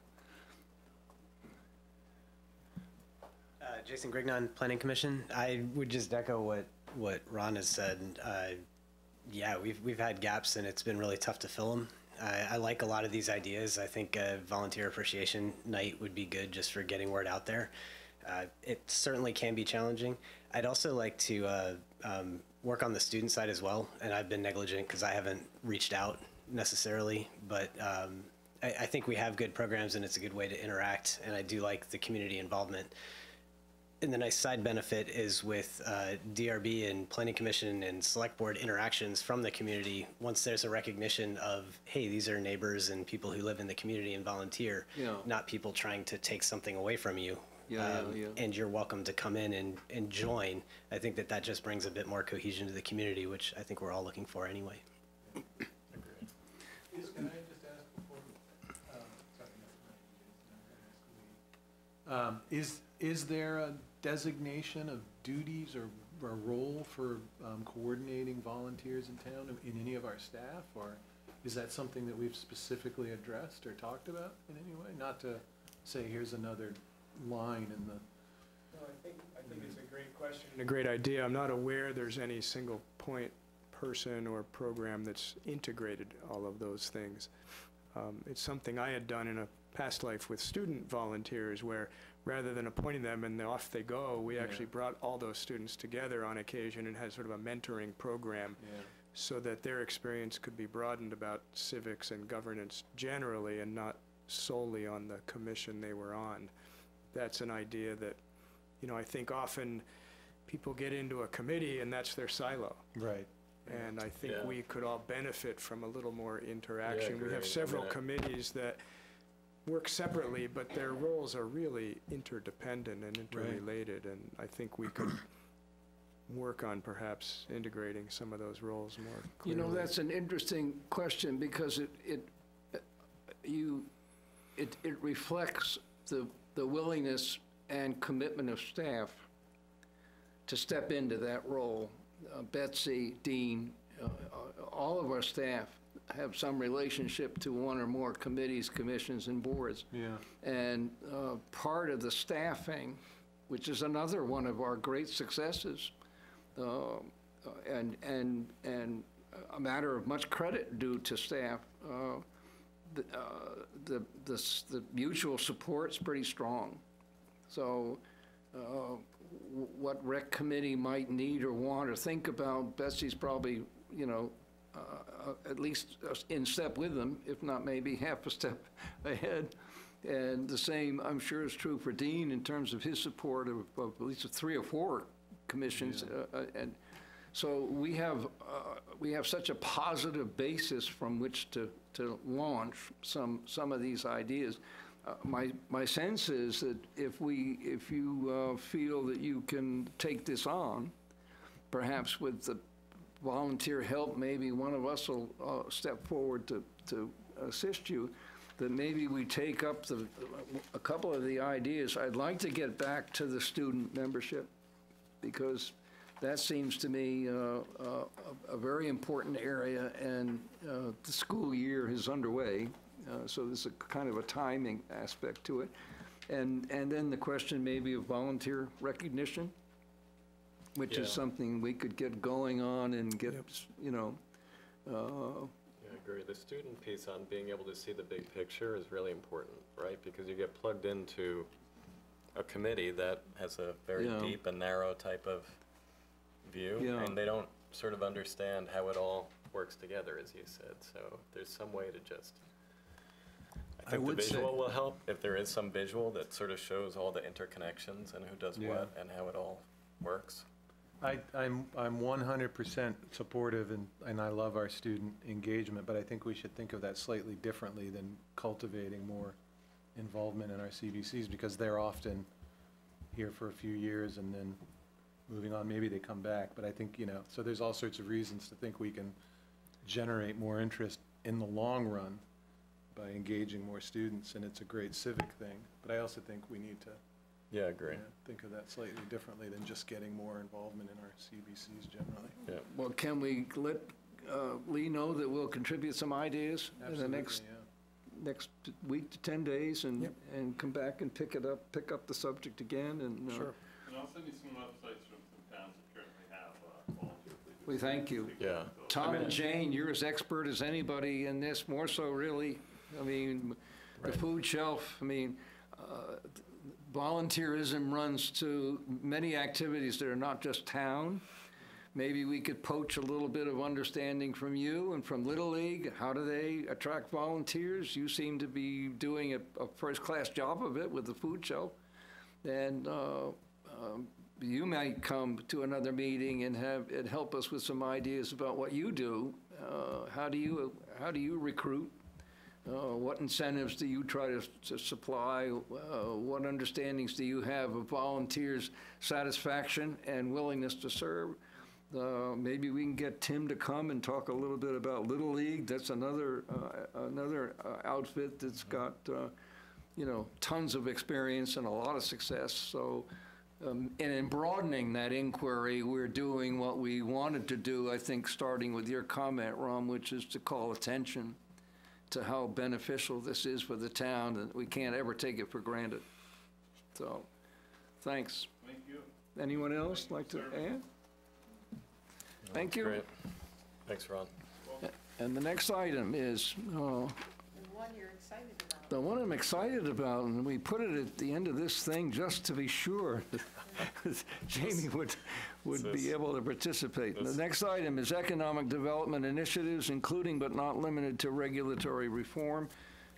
Jason Grignon, Planning Commission. I would just echo what Ron has said. Yeah, we've had gaps and it's been really tough to fill them. I like a lot of these ideas. I think a volunteer appreciation night would be good just for getting word out there. It certainly can be challenging. I'd also like to work on the student side as well, and I've been negligent because I haven't reached out necessarily, but I think we have good programs and it's a good way to interact, and I do like the community involvement. And the nice side benefit is with DRB and Planning Commission and Select Board interactions from the community, once there's a recognition of, hey, these are neighbors and people who live in the community and volunteer, not people trying to take something away from you. And you're welcome to come in and join. I think that just brings a bit more cohesion to the community, which I think we're all looking for anyway. Can I just ask before, is there a designation of duties or a role for coordinating volunteers in town in any of our staff, or is that something that we've specifically addressed or talked about in any way? Not to say here's another line in the. No, I think it's a great question and a great idea. I'm not aware there's any single point person or program that's integrated all of those things. It's something I had done in a past life with student volunteers where rather than appointing them and off they go, we actually brought all those students together on occasion and had sort of a mentoring program so that their experience could be broadened about civics and governance generally and not solely on the commission they were on. That's an idea that, I think often people get into a committee and that's their silo. Right. And I think we could all benefit from a little more interaction. We have agreed. several committees that work separately, but their roles are really interdependent and interrelated, and I think we could work on perhaps integrating some of those roles more clearly. That's an interesting question because it reflects the willingness and commitment of staff to step into that role. Betsy, Dean, all of our staff have some relationship to one or more committees, commissions, and boards. And part of the staffing, which is another one of our great successes, and a matter of much credit due to staff, the mutual support's pretty strong. So what rec committee might need or want or think about, Betsy's probably, at least in step with them, if not maybe half a step ahead. And the same, I'm sure, is true for Dean in terms of his support of at least 3 or 4 commissions. And so we have such a positive basis from which to launch some of these ideas. My sense is that if you feel that you can take this on, perhaps with the volunteer help, maybe one of us will step forward to assist you, that maybe we take up a couple of the ideas. I'd like to get back to the student membership because that seems to me a very important area, and the school year is underway. So there's a kind of a timing aspect to it. And then the question maybe of volunteer recognition, which is something we could get going on and get, I agree. The student piece on being able to see the big picture is really important, right? Because you get plugged into a committee that has a very deep and narrow type of view, and they don't sort of understand how it all works together, as you said. So there's some way to just... I think the visual will help, if there is some visual that sort of shows all the interconnections and who does what and how it all works. I'm 100% supportive, and I love our student engagement, but I think we should think of that slightly differently than cultivating more involvement in our CBCs, because they're often here for a few years and then moving on. Maybe they come back, but I think, so there's all sorts of reasons to think we can generate more interest in the long run by engaging more students, and it's a great civic thing. But I also think we need to Yeah, I agree. Think of that slightly differently than just getting more involvement in our CBCs generally. Yeah. Well, can we let Lee know that we'll contribute some ideas in the next week to 10 days and come back and pick up the subject again? And Sure. And I'll send you some websites from some towns that currently have volunteer police. we thank you. Yeah. Tom and Jane, you're as expert as anybody in this, more so really. I mean, the food shelf, I mean, volunteerism runs to many activities that are not just town. Maybe we could poach a little bit of understanding from you and from Little League. How do they attract volunteers? You seem to be doing a first-class job of it with the food shelf. And you might come to another meeting and help us with some ideas about what you do. How do you recruit? What incentives do you try to supply? What understandings do you have of volunteers' satisfaction and willingness to serve? Maybe we can get Tim to come and talk a little bit about Little League. That's another outfit that's got tons of experience and a lot of success. So, and in broadening that inquiry, we're doing what we wanted to do. I think starting with your comment, Ron, which is to call attention to how beneficial this is for the town, and we can't ever take it for granted. So, thanks. Thank you. Anyone else like to add? Thank you. Great. Thanks, Ron. And the next item is The one you're excited about. the one I'm excited about, and we put it at the end of this thing just to be sure that Jamie would be able to participate. The next item is economic development initiatives, including but not limited to regulatory reform.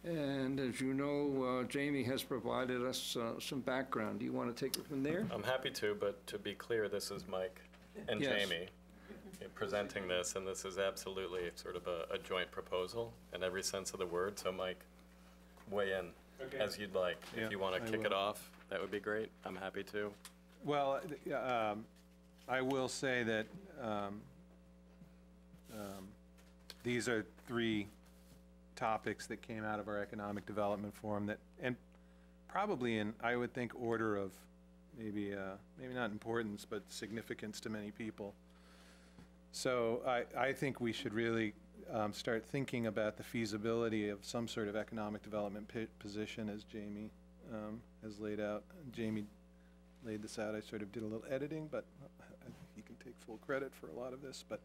And as you know, Jamie has provided us some background. Do you want to take it from there? I'm happy to, but to be clear, this is Mike and Yes. Jamie presenting this, and this is absolutely sort of a joint proposal in every sense of the word. So Mike, weigh in as you'd like. Yeah, If you want to I kick it will. off, that would be great. I'm happy to. Well, I will say that these are three topics that came out of our economic development forum that, and probably in, I would think, order of maybe not importance, but significance to many people. So I think we should really start thinking about the feasibility of some sort of economic development position, as Jamie has laid out. Jamie laid this out. I sort of did a little editing, but he can take full credit for a lot of this. But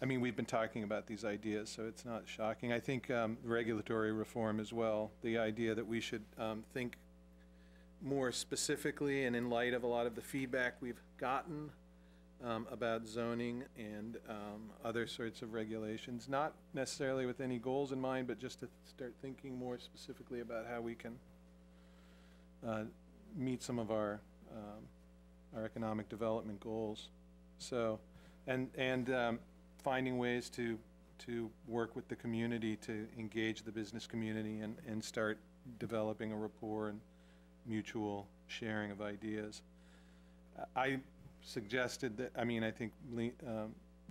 I mean, we've been talking about these ideas, so it's not shocking. I think regulatory reform as well, the idea that we should think more specifically and in light of a lot of the feedback we've gotten about zoning and other sorts of regulations, not necessarily with any goals in mind, but just to start thinking more specifically about how we can meet some of our economic development goals. So, and finding ways to work with the community, to engage the business community and start developing a rapport and mutual sharing of ideas. I suggested that, I mean, I think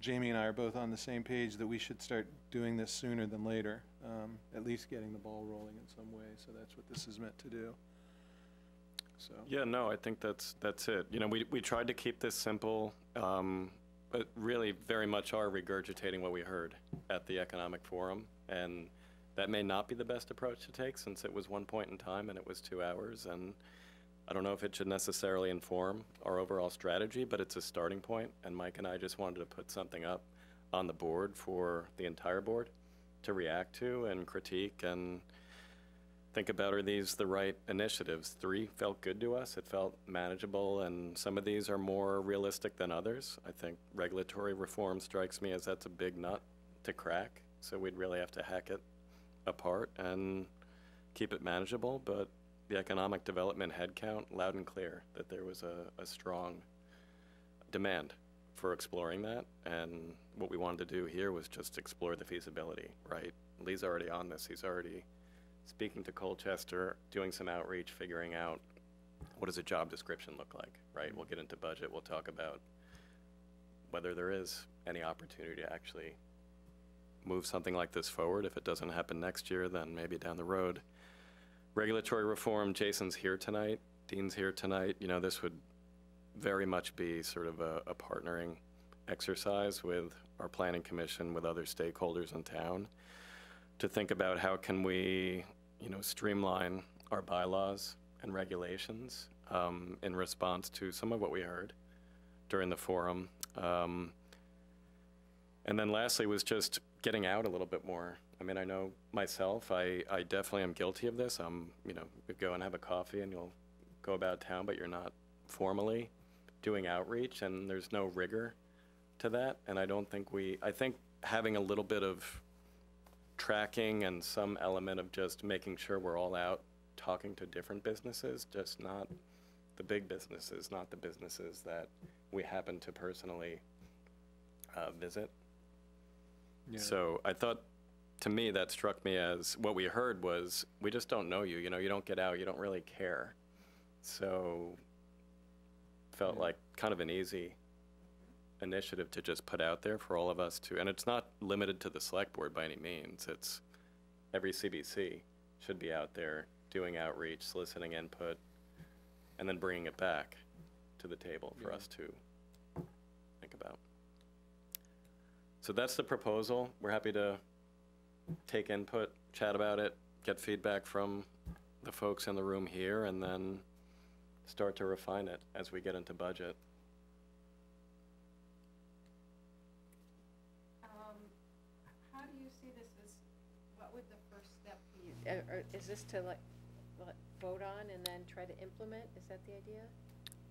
Jamie and I are both on the same page that we should start doing this sooner than later, at least getting the ball rolling in some way. So that's what this is meant to do. So. Yeah, no, I think that's it. You know, we tried to keep this simple, but really very much are regurgitating what we heard at the Economic Forum. And that may not be the best approach to take, since it was one point in time and it was 2 hours. And I don't know if it should necessarily inform our overall strategy, but it's a starting point. And Mike and I just wanted to put something up on the board for the entire board to react to and critique and think about, are these the right initiatives? 3 felt good to us. It felt manageable, and some of these are more realistic than others. I think regulatory reform strikes me as that's a big nut to crack, so we'd really have to hack it apart and keep it manageable. But the economic development headcount, loud and clear that there was a strong demand for exploring that, and what we wanted to do here was just explore the feasibility, right? Lee's already on this. He's already speaking to Colchester, doing some outreach, figuring out what does a job description look like, right? We'll get into budget. We'll talk about whether there is any opportunity to actually move something like this forward. If it doesn't happen next year, then maybe down the road. Regulatory reform, Jason's here tonight. Dean's here tonight, you know, this would very much be sort of a partnering exercise with our planning commission, with other stakeholders in town, to think about how can we, you know, streamline our bylaws and regulations in response to some of what we heard during the forum. And then lastly was just getting out a little bit more. I mean, I know myself, I definitely am guilty of this. You know, you go and have a coffee and you'll go about town, but you're not formally doing outreach, and there's no rigor to that. And I don't think I think having a little bit of tracking and some element of just making sure we're all out talking to different businesses, just not the big businesses, not the businesses that we happen to personally visit. Yeah. So I thought, to me, that struck me as what we heard was, we just don't know you. You know, you don't get out, you don't really care. So felt like kind of an easy initiative to just put out there for all of us to, and it's not limited to the select board by any means. It's every CBC should be out there doing outreach, soliciting input, and then bringing it back to the table for us to think about. So that's the proposal. We're happy to take input, chat about it, get feedback from the folks in the room here, and then start to refine it as we get into budget. How do you see this as, what would the first step be? Or is this to like vote on and then try to implement? Is that the idea?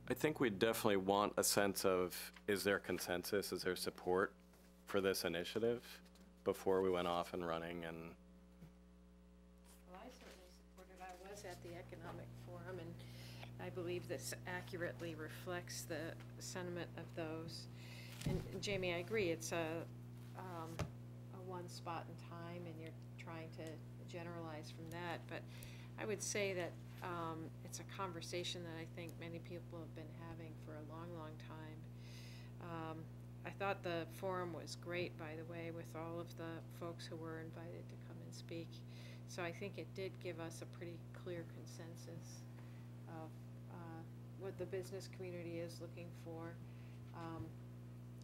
I think we definitely want a sense of, is there consensus, is there support for this initiative before we went off and running? And Well, I certainly support it. I was at the Economic Forum, and I believe this accurately reflects the sentiment of those. And Jamie, I agree, it's a one spot in time, and you're trying to generalize from that. But I would say that it's a conversation that I think many people have been having for a long, long time. I thought the forum was great, by the way, with all of the folks who were invited to come and speak. So I think it did give us a pretty clear consensus of what the business community is looking for,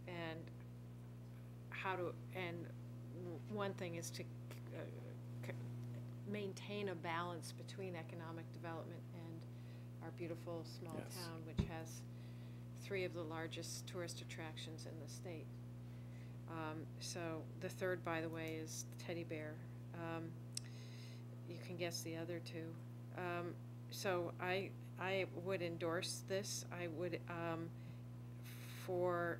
and how to, and one thing is to maintain a balance between economic development and our beautiful small town, which has 3 of the largest tourist attractions in the state. So the third, by the way, is the teddy bear. You can guess the other 2. So I would endorse this. I would, for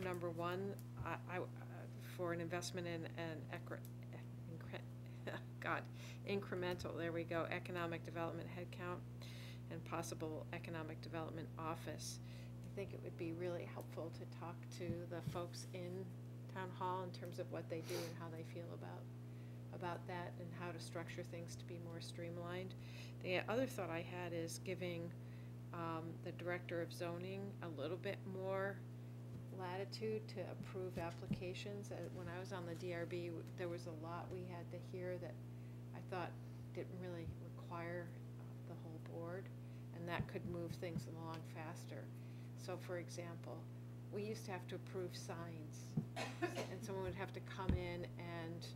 number 1, I for an investment in an incremental, there we go, economic development headcount and possible economic development office. I think it would be really helpful to talk to the folks in town hall in terms of what they do and how they feel about that, and how to structure things to be more streamlined. The other thought I had is giving the director of zoning a little bit more latitude to approve applications. When I was on the DRB, there was a lot we had to hear that I thought didn't really require the whole board, and that could move things along faster. So for example, we used to have to approve signs, and someone would have to come in and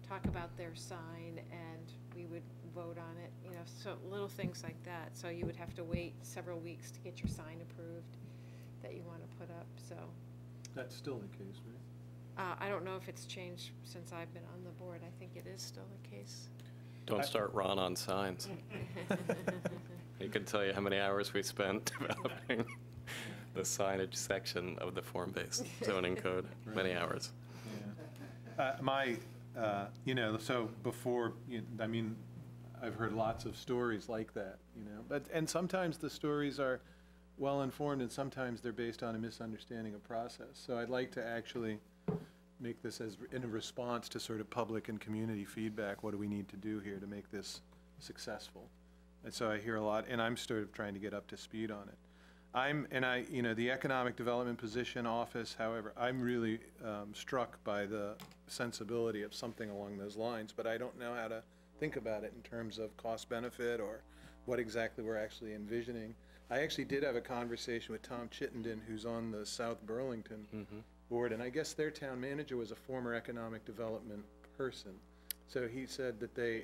talk about their sign, and we would vote on it, you know, so little things like that. So you would have to wait several weeks to get your sign approved that you want to put up, so. That's still the case, right? I don't know if it's changed since I've been on the board. I think it is still the case. don't start Ron on signs. He could tell you how many hours we spent developing the signage section of the form-based zoning code. Many hours. You know, so before, I mean, I've heard lots of stories like that, you know, and sometimes the stories are well-informed and sometimes they're based on a misunderstanding of process. So I'd like to actually make this as in a response to sort of public and community feedback. What do we need to do here to make this successful? And so I hear a lot, and I'm sort of trying to get up to speed on it. You know, the economic development position office, however, I'm really struck by the sensibility of something along those lines, but I don't know how to think about it in terms of cost benefit or what exactly we're actually envisioning. I actually did have a conversation with Tom Chittenden, who's on the South Burlington board, and I guess their town manager was a former economic development person. So he said that they,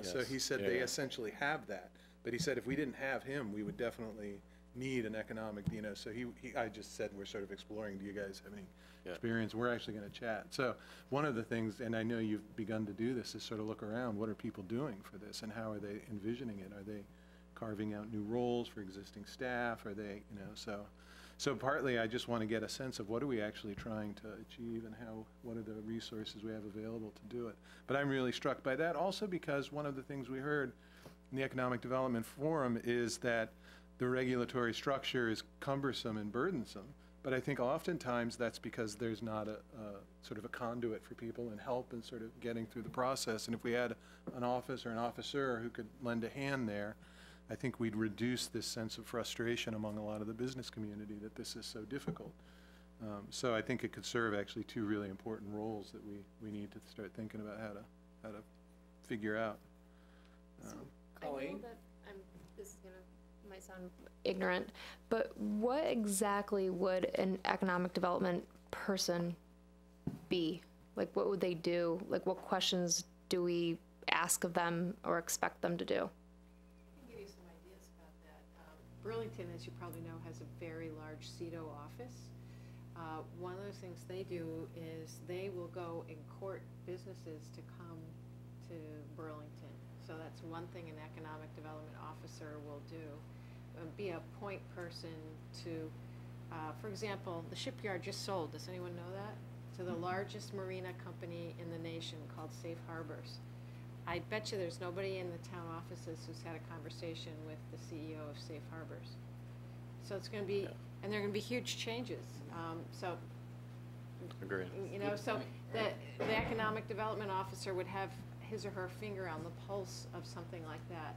so he said they essentially have that. But he said if we didn't have him, we would definitely need an economic, so I just said we're sort of exploring, do you guys have any experience? We're actually going to chat. So one of the things, and I know you've begun to do this, is sort of look around, what are people doing for this and how are they envisioning it? Are they carving out new roles for existing staff? Are they, so partly I just want to get a sense of what are we actually trying to achieve and what are the resources we have available to do it. But I'm really struck by that also because one of the things we heard in the Economic Development Forum is that the regulatory structure is cumbersome and burdensome, but I think oftentimes that's because there's not a sort of a conduit for people and help in sort of getting through the process. And if we had an office or an officer who could lend a hand there, I think we'd reduce this sense of frustration among a lot of the business community that this is so difficult. So I think it could serve actually two really important roles that we need to start thinking about how to figure out. I know that this is might sound ignorant, but what exactly would an economic development person be? Like, what would they do? Like, what questions do we ask of them or expect them to do? I can give you some ideas about that. Burlington, as you probably know, has a very large CEDO office. One of the things they do is they will go and court businesses to come to Burlington. So that's one thing an economic development officer will do. Be a point person to, for example, the shipyard just sold, does anyone know that? To the largest marina company in the nation called Safe Harbors. I bet you there's nobody in the town offices who's had a conversation with the CEO of Safe Harbors. So it's going to be, and there are going to be huge changes. Agreed. So the economic development officer would have his or her finger on the pulse of something like that.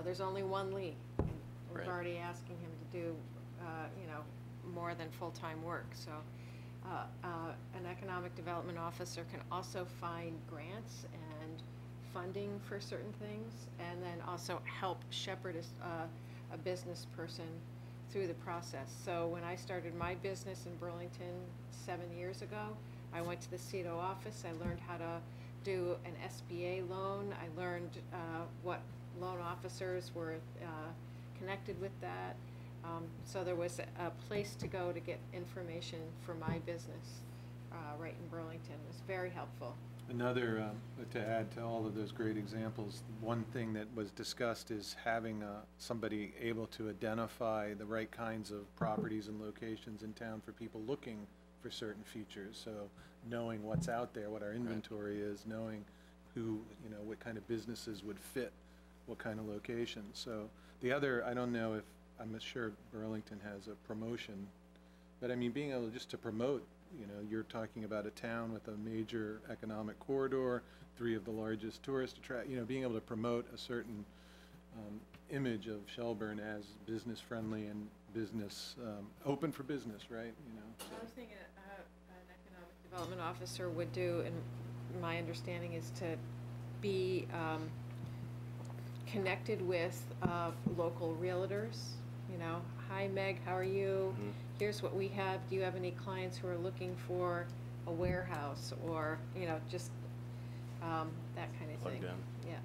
There's only one Lee, and we're already asking him to do, more than full-time work. So an economic development officer can also find grants and funding for certain things, and then also help shepherd a business person through the process. So when I started my business in Burlington 7 years ago, I went to the CEDO office. I learned how to do an SBA loan. I learned what loan officers were connected with that. So there was a place to go to get information for my business right in Burlington. It was very helpful. Another, to add to all of those great examples, one thing that was discussed is having somebody able to identify the right kinds of properties and locations in town for people looking for certain features. So knowing what's out there, what our inventory is, knowing who, what kind of businesses would fit what kind of locations. So the other, I don't know if, I'm sure Burlington has a promotion, but I mean, being able just to promote, you're talking about a town with a major economic corridor, 3 of the largest tourist being able to promote a certain image of Shelburne as business friendly and business, open for business, right? Another thing an economic development officer would do, and my understanding is to be connected with local realtors. Hi Meg, how are you? Here's what we have. Do you have any clients who are looking for a warehouse or, just that kind of thing? Yeah.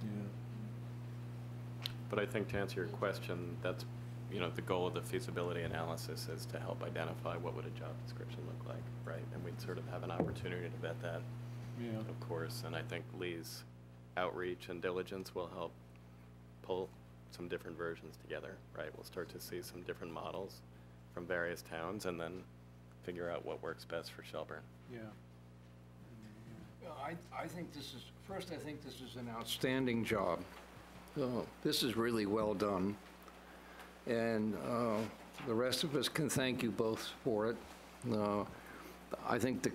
But I think to answer your question, that's, the goal of the feasibility analysis is to help identify what would a job description look like, right? And we'd sort of have an opportunity to vet that, of course. And I think Lee's outreach and diligence will help pull some different versions together, right? We'll start to see some different models from various towns and then figure out what works best for Shelburne. I think this is an outstanding job. This is really well done. And the rest of us can thank you both for it. I think the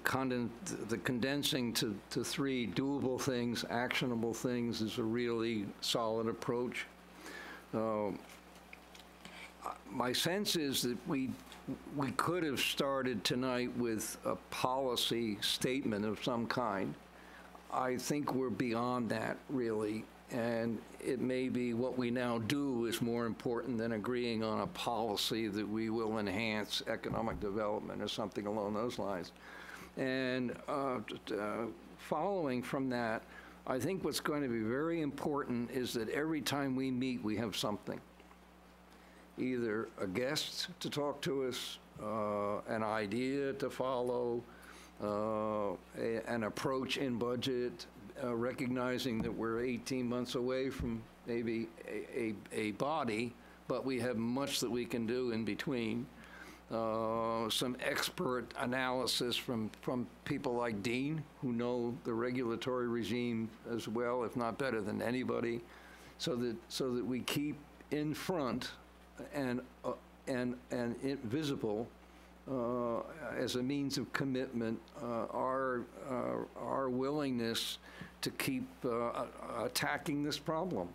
condensing to 3 doable things, actionable things is a really solid approach. My sense is that we could have started tonight with a policy statement of some kind. I think we're beyond that, really, and it may be what we now do is more important than agreeing on a policy that we will enhance economic development or something along those lines. And following from that, I think what's going to be very important is that every time we meet, we have something. Either a guest to talk to us, an idea to follow, an approach in budget, recognizing that we're 18 months away from maybe a body, but we have much that we can do in between. Some expert analysis from people like Dean, who know the regulatory regime as well, if not better than anybody, so that we keep in front and visible as a means of commitment our willingness to keep attacking this problem.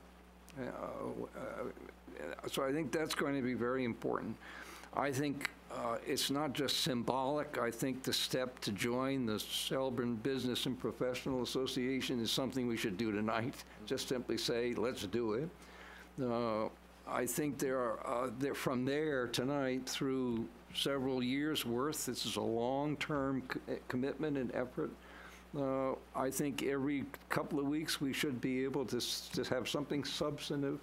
So I think that's going to be very important. I think it's not just symbolic. I think the step to join the Shelburne Business and Professional Association is something we should do tonight. Just simply say, let's do it. I think from there tonight through several years' worth, this is a long-term commitment and effort. I think every couple of weeks we should be able to have something substantive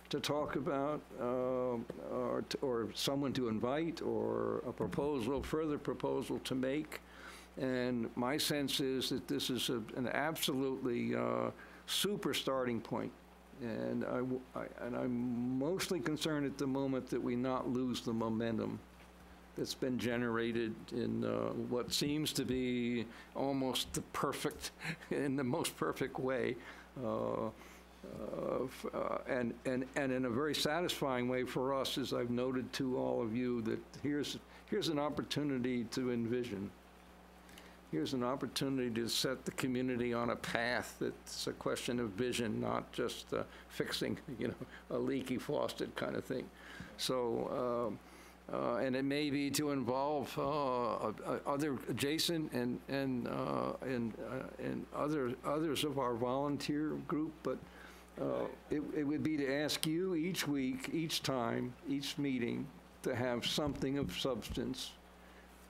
to talk about, or someone to invite, or a proposal, further proposal to make. And my sense is that this is an absolutely super starting point. And I'm mostly concerned at the moment that we not lose the momentum that's been generated in what seems to be almost the perfect, in the most perfect way. And in a very satisfying way for us, as I've noted to all of you, that here's an opportunity to envision. Here's an opportunity to set the community on a path that's a question of vision, not just fixing, a leaky faucet kind of thing. So, and it may be to involve other adjacent and others of our volunteer group, but it would be to ask you each week, each time, each meeting, to have something of substance,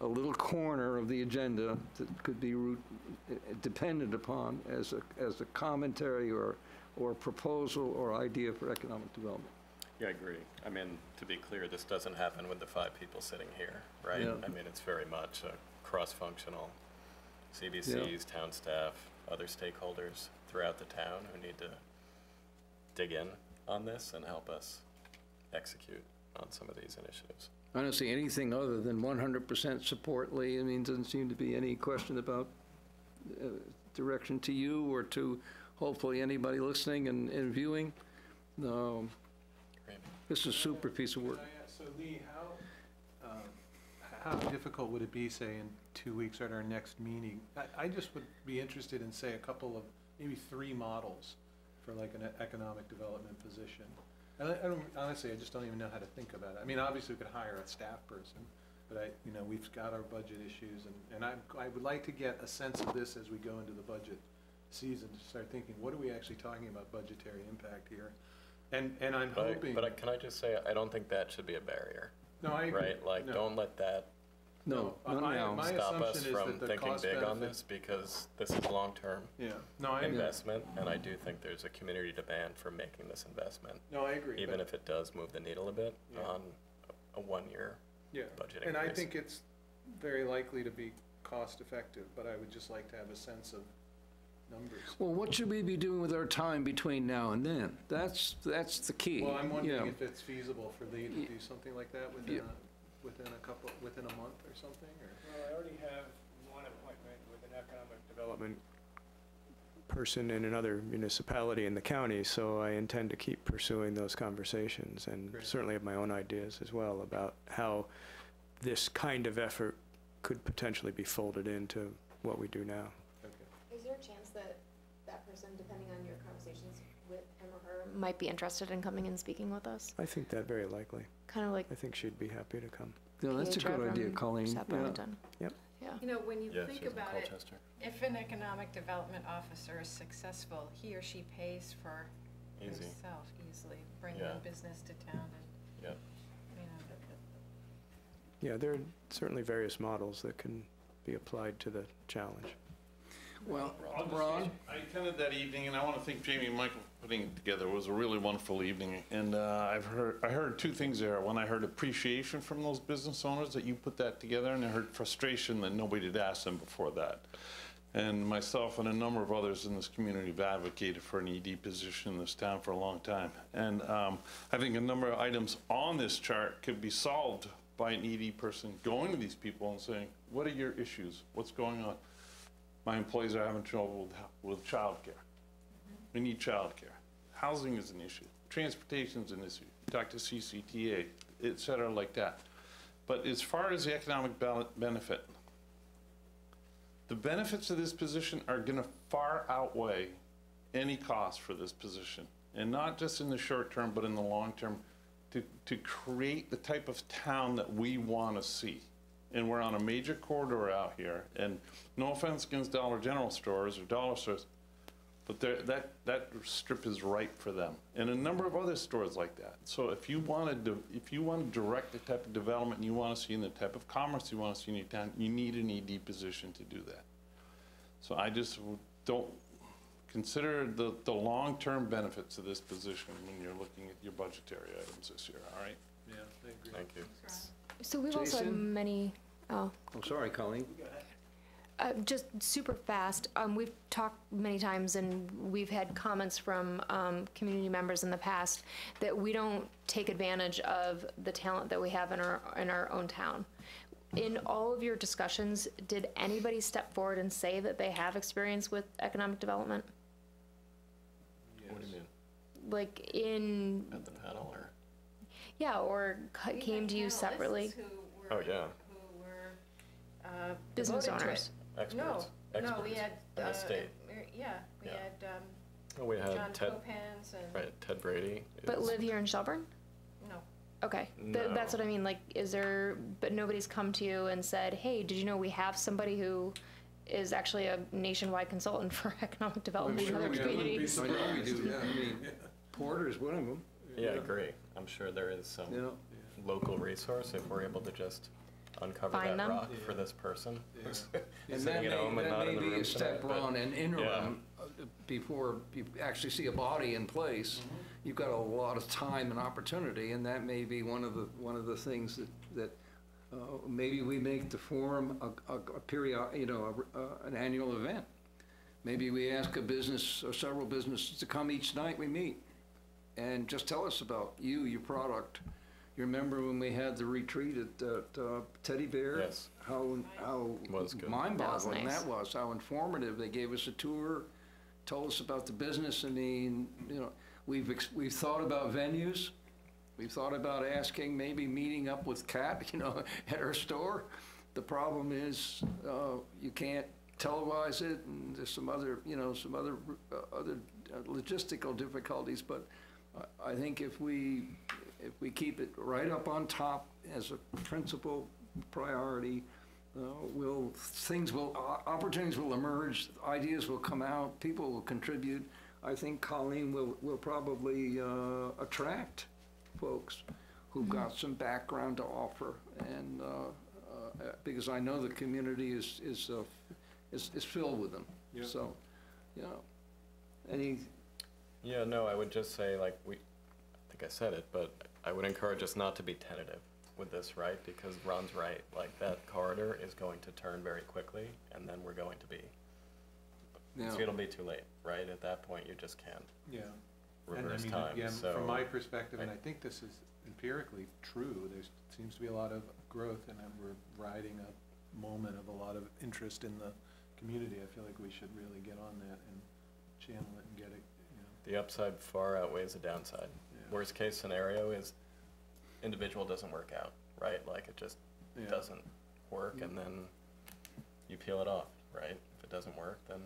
a little corner of the agenda that could be dependent upon as a commentary or proposal or idea for economic development. Yeah, I agree. I mean, to be clear, this doesn't happen with the 5 people sitting here, right? Yeah. I mean, it's very much a cross-functional CBCs, town staff, other stakeholders throughout the town who need to dig in on this and help us execute on some of these initiatives. I don't see anything other than 100% support, Lee. I mean, doesn't seem to be any question about direction to you or to hopefully anybody listening and viewing. This is a super piece of work. So Lee, how difficult would it be, say, in 2 weeks at our next meeting? I just would be interested in, say, a couple of, maybe 3 models for like an economic development position. Honestly, I just don't even know how to think about it. I mean, obviously we could hire a staff person, but we've got our budget issues, and I would like to get a sense of this as we go into the budget season, to start thinking, what are we actually talking about budgetary impact here? And I'm hoping. But can I just say, I don't think that should be a barrier. No, I agree. Right? Like, no. Don't let that My stop us assumption is from that the thinking cost big on benefit- this, because this is long-term investment, and I do think there's a community demand for making this investment. No, I agree. Even if it does move the needle a bit on a 1-year budget And I increase. think it's very likely to be cost-effective, but I would just like to have a sense of numbers. Well, what should we be doing with our time between now and then? That's the key. Well, I'm wondering if it's feasible for Lee to do something like that within a month or something, or? Well, I already have one appointment with an economic development person in another municipality in the county, so I intend to keep pursuing those conversations, and certainly have my own ideas as well about how this kind of effort could potentially be folded into what we do now. Is there a chance that that person, depending on your conversations with him or her, might be interested in coming and speaking with us? I think that very likely. Kind of like. I think she'd be happy to come. Yeah, that's a good idea, Colleen. South Burlington. Yep. Yeah. You know, when you Yeah, think she's in about it, Colchester. if an economic development officer is successful, he or she pays for Easy. himself easily, bringing Yeah. business to town and, Yep. you know. Yeah, there are certainly various models that can be applied to the challenge. Well, I'll just Ron? say, I attended that evening, and I want to thank Jamie and Michael for putting it together. It was a really wonderful evening, and I heard two things there. One, I heard appreciation from those business owners that you put that together, and I heard frustration that nobody had asked them before that. And myself and a number of others in this community have advocated for an ED position in this town for a long time. And I think a number of items on this chart could be solved by an ED person going to these people and saying, what are your issues? What's going on? My employees are having trouble with childcare. We need childcare. Housing is an issue. Transportation is an issue. Talk to CCTA, et cetera, like that. But as far as the economic benefit, the benefits of this position are going to far outweigh any cost for this position. And not just in the short term, but in the long term, to create the type of town that we want to see. And we're on a major corridor out here, and no offense against Dollar General stores or dollar stores, but that strip is ripe for them, and a number of other stores like that. So if you want to direct the type of development you want to see and the type of commerce you want to see in your town, you need an ED position to do that. So I just don't consider the long-term benefits of this position when you're looking at your budgetary items this year. All right? Yeah, I agree. Thank you. So we've also had Jason? many, I'm sorry, Colleen. just super fast, we've talked many times and we've had comments from community members in the past that we don't take advantage of the talent that we have in our own town. In all of your discussions, did anybody step forward and say that they have experience with economic development? What do you mean? Like in, At the panel, or? yeah, or came to you separately? Oh, yeah. Who were Business devoted to owners. it. Experts. No, we had. In the state. Yeah, we Yeah. had Oh, we had John Ted, Copans and. right, Ted Brady. But is- live here in Shelburne? No. Okay, No. that's what I mean, like, is there, but nobody's come to you and said, hey, did you know we have somebody who is actually a nationwide consultant for economic development in our community? I know we do, yeah. I mean, Porter's one of them. Yeah, I agree. I'm sure there is some Yeah. local resource if we're able to just uncover Find that them? rock for this person. who's And sitting at home and not in the be room a step tonight, but- on an interim before you actually see a body in place. You've got a lot of time and opportunity, and that may be one of the things that maybe we make the forum a period, an annual event. Maybe we ask a business or several businesses to come each night we meet and just tell us about you, your product. You remember when we had the retreat at Teddy Bear? Yes. How Was good. mind-boggling That was nice. that was, how informative. They gave us a tour, told us about the business. I mean, we've thought about venues. We've thought about asking, maybe meeting up with Kat, at her store. The problem is, you can't televise it, and there's some other logistical difficulties, but I think if we keep it right up on top as a principal priority, opportunities will emerge, ideas will come out, people will contribute. I think Colleen will probably attract folks who've got some background to offer, and because I know the community is filled with them. Yeah. So, any. Yeah, no, I would just say, like, I think I said it, but I would encourage us not to be tentative with this, right? Because Ron's right, like, that corridor is going to turn very quickly, and then we're going to be, Yeah. it'll be too late, right? At that point, you just can't Yeah. reverse And time, again, so. from my perspective, and I think this is empirically true, there seems to be a lot of growth, and we're riding a moment of a lot of interest in the community. I feel like we should really get on that and channel it and get it, The upside far outweighs the downside. Yeah. Worst case scenario is individual doesn't work out, right? Like, it just Yeah. doesn't work, and then you peel it off, right? If it doesn't work, then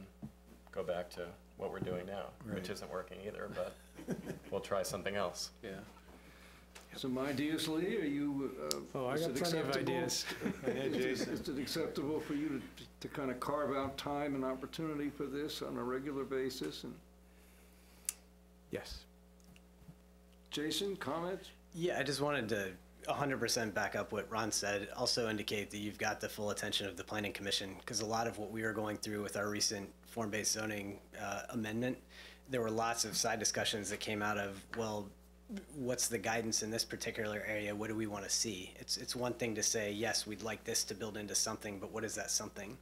go back to what we're doing now, which Right. isn't working either, but we'll try something else. Yeah. some ideas, Lee? Are you? Oh, I is got it plenty of acceptable? ideas. Is it acceptable for you to kind of carve out time and opportunity for this on a regular basis? And Yes. Jason, comments? Yeah, I just wanted to 100% back up what Ron said. Also indicate that you've got the full attention of the Planning Commission, because a lot of what we were going through with our recent form-based zoning amendment, there were lots of side discussions that came out of, well, what's the guidance in this particular area? What do we want to see? It's one thing to say, yes, we'd like this to build into something, but what is that something?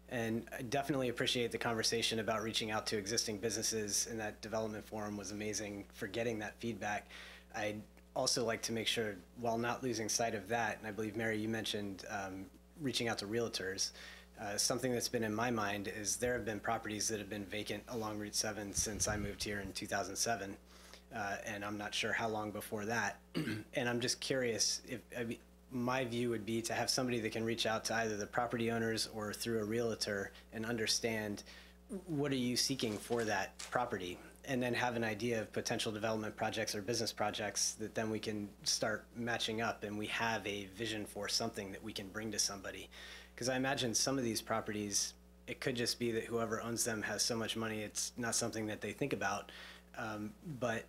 And I definitely appreciate the conversation about reaching out to existing businesses, and that development forum was amazing for getting that feedback. I'd also like to make sure, while not losing sight of that, and I believe, Mary, you mentioned reaching out to realtors, something that's been in my mind is there have been properties that have been vacant along Route 7 since I moved here in 2007. And I'm not sure how long before that. And I'm just curious if, my view would be to have somebody that can reach out to either the property owners or through a realtor and understand what are you seeking for that property, and then have an idea of potential development projects or business projects that then we can start matching up, and we have a vision for something that we can bring to somebody. Because I imagine some of these properties, it could just be that whoever owns them has so much money, it's not something that they think about. But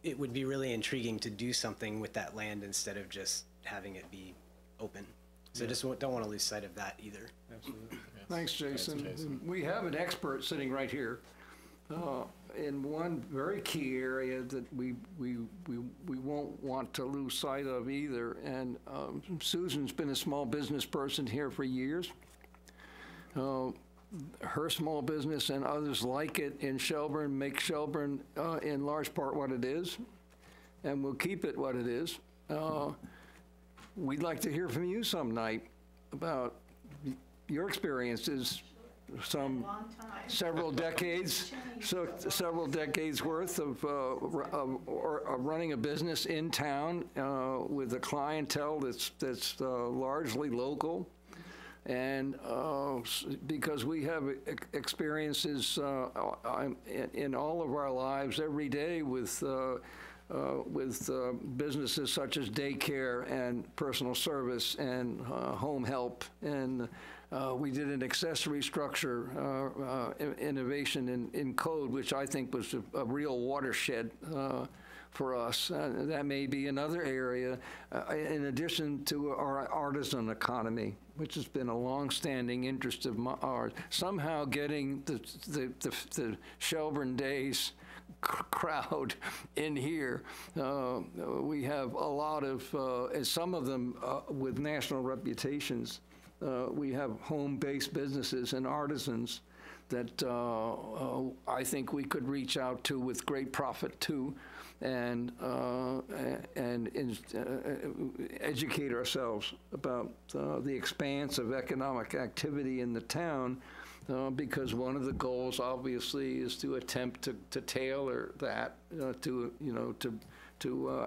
it would be really intriguing to do something with that land instead of just having it be open. So just don't want to lose sight of that either. Absolutely. Thanks, Jason. We have an expert sitting right here in one very key area that we won't want to lose sight of either. And Susan's been a small business person here for years. Her small business and others like it in Shelburne make Shelburne in large part what it is, and we'll keep it what it is. We'd like to hear from you some night about your experiences, several decades worth of running a business in town with a clientele that's largely local. And because we have experiences in all of our lives every day with businesses such as daycare and personal service and home help, and we did an accessory structure innovation in code, which I think was a real watershed for us. That may be another area, in addition to our artisan economy, which has been a long-standing interest of ours. Somehow getting the Shelburne Days crowd in here. We have a lot of, and some of them with national reputations. We have home-based businesses and artisans that I think we could reach out to with great profit too, and educate ourselves about the expanse of economic activity in the town, because one of the goals obviously is to attempt to tailor that to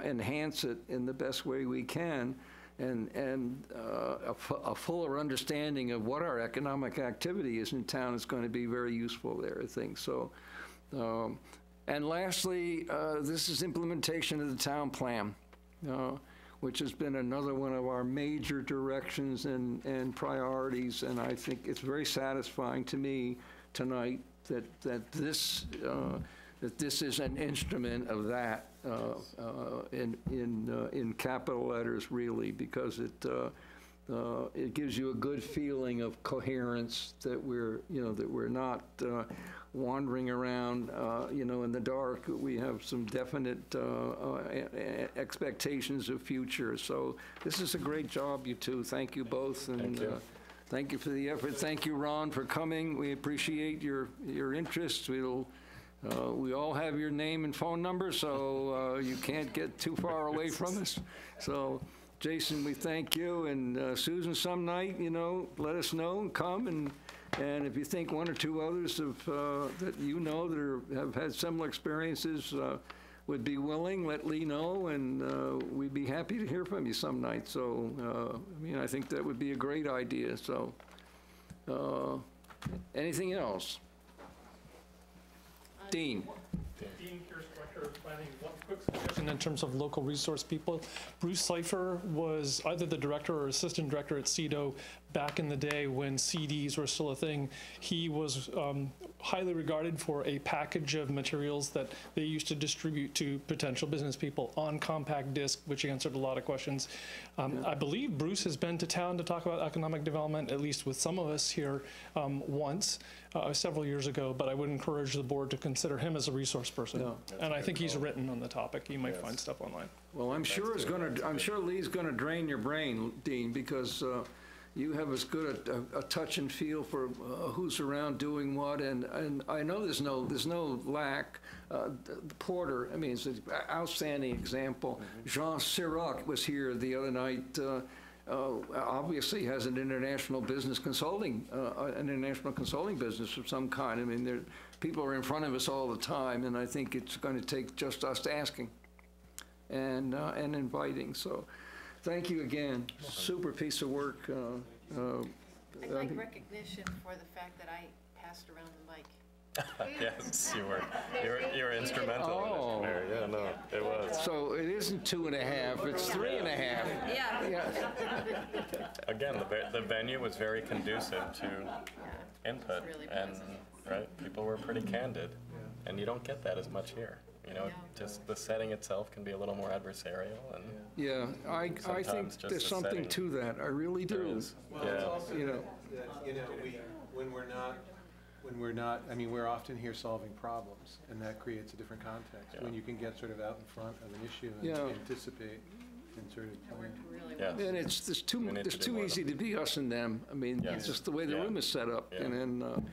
enhance it in the best way we can, and a fuller understanding of what our economic activity is in town is going to be very useful there, I think. So, and lastly, this is implementation of the town plan, which has been another one of our major directions and priorities, and I think it's very satisfying to me tonight that this is an instrument of that in capital letters, really, because it gives you a good feeling of coherence, that we're not wandering around in the dark. We have some definite expectations of future. So this is a great job, you two. Thank you both, and thank you for the effort. Thank you, Ron, for coming. We appreciate your interest. We all have your name and phone number, so you can't get too far away from us. So, Jason, we thank you, and Susan, some night, let us know, come, and if you think one or two others that have had similar experiences would be willing, let Lee know, and we'd be happy to hear from you some night. So, I think that would be a great idea. So, anything else? Dean. Dean Pierce, Director of Planning. One quick suggestion in terms of local resource people. Bruce Seifer was either the director or assistant director at CEDO back in the day when CDs were still a thing. He was highly regarded for a package of materials that they used to distribute to potential business people on compact disc, which answered a lot of questions. I believe Bruce has been to town to talk about economic development, at least with some of us here once, several years ago, but I would encourage the board to consider him as a resource person. Yeah. And I think he's written on the topic. You might find stuff online. Well, I'm sure Lee's gonna drain your brain, Dean, because you have as good a touch and feel for who's around doing what, and I know there's no lack. The Porter, I mean, it's an outstanding example. Jean Sirac was here the other night. Obviously has an international consulting business of some kind. I mean, people are in front of us all the time, and I think it's going to take just us asking and inviting. So, thank you again. Super piece of work. I'd like recognition for the fact that I passed around the mic. Yes, you were instrumental in it, Mary. Yeah, no, it was. So it isn't 2.5, it's 3.5. Yeah. Again, the venue was very conducive to input, really and people were pretty candid, and you don't get that as much here. You know, just the setting itself can be a little more adversarial, and Yeah, I think just there's the something setting. to that. I really do. Well, Yeah. it's also You know. that, when we're not, I mean, we're often here solving problems, and that creates a different context. Yeah. When you can get sort of out in front of an issue and Yeah. anticipate and sort of plan. Yes. And it's We need to do too more of easy to be us and them. I mean, Yes. it's just the way the Yeah. room is set up. Yeah. And then,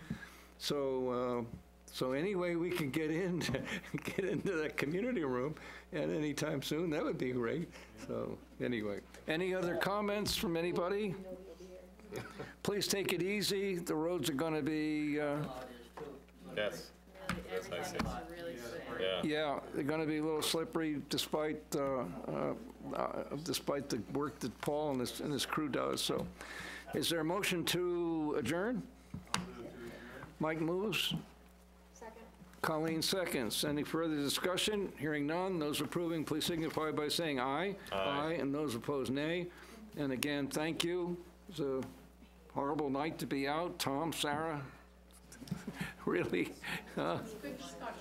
so any way we can get into that community room at any time soon, that would be great. So anyway, any other comments from anybody? Please take it easy. The roads are going to be, Yes. Yes, I see. Really slippery. Yeah. yeah, they're going to be a little slippery despite the work that Paul and his crew does. So is there a motion to adjourn? Mike moves. Second. Colleen seconds. Any further discussion? Hearing none. Those approving, please signify by saying aye. Aye. And those opposed, nay. And again, thank you. It's a horrible night to be out. Tom, Sarah, really. Good discussion.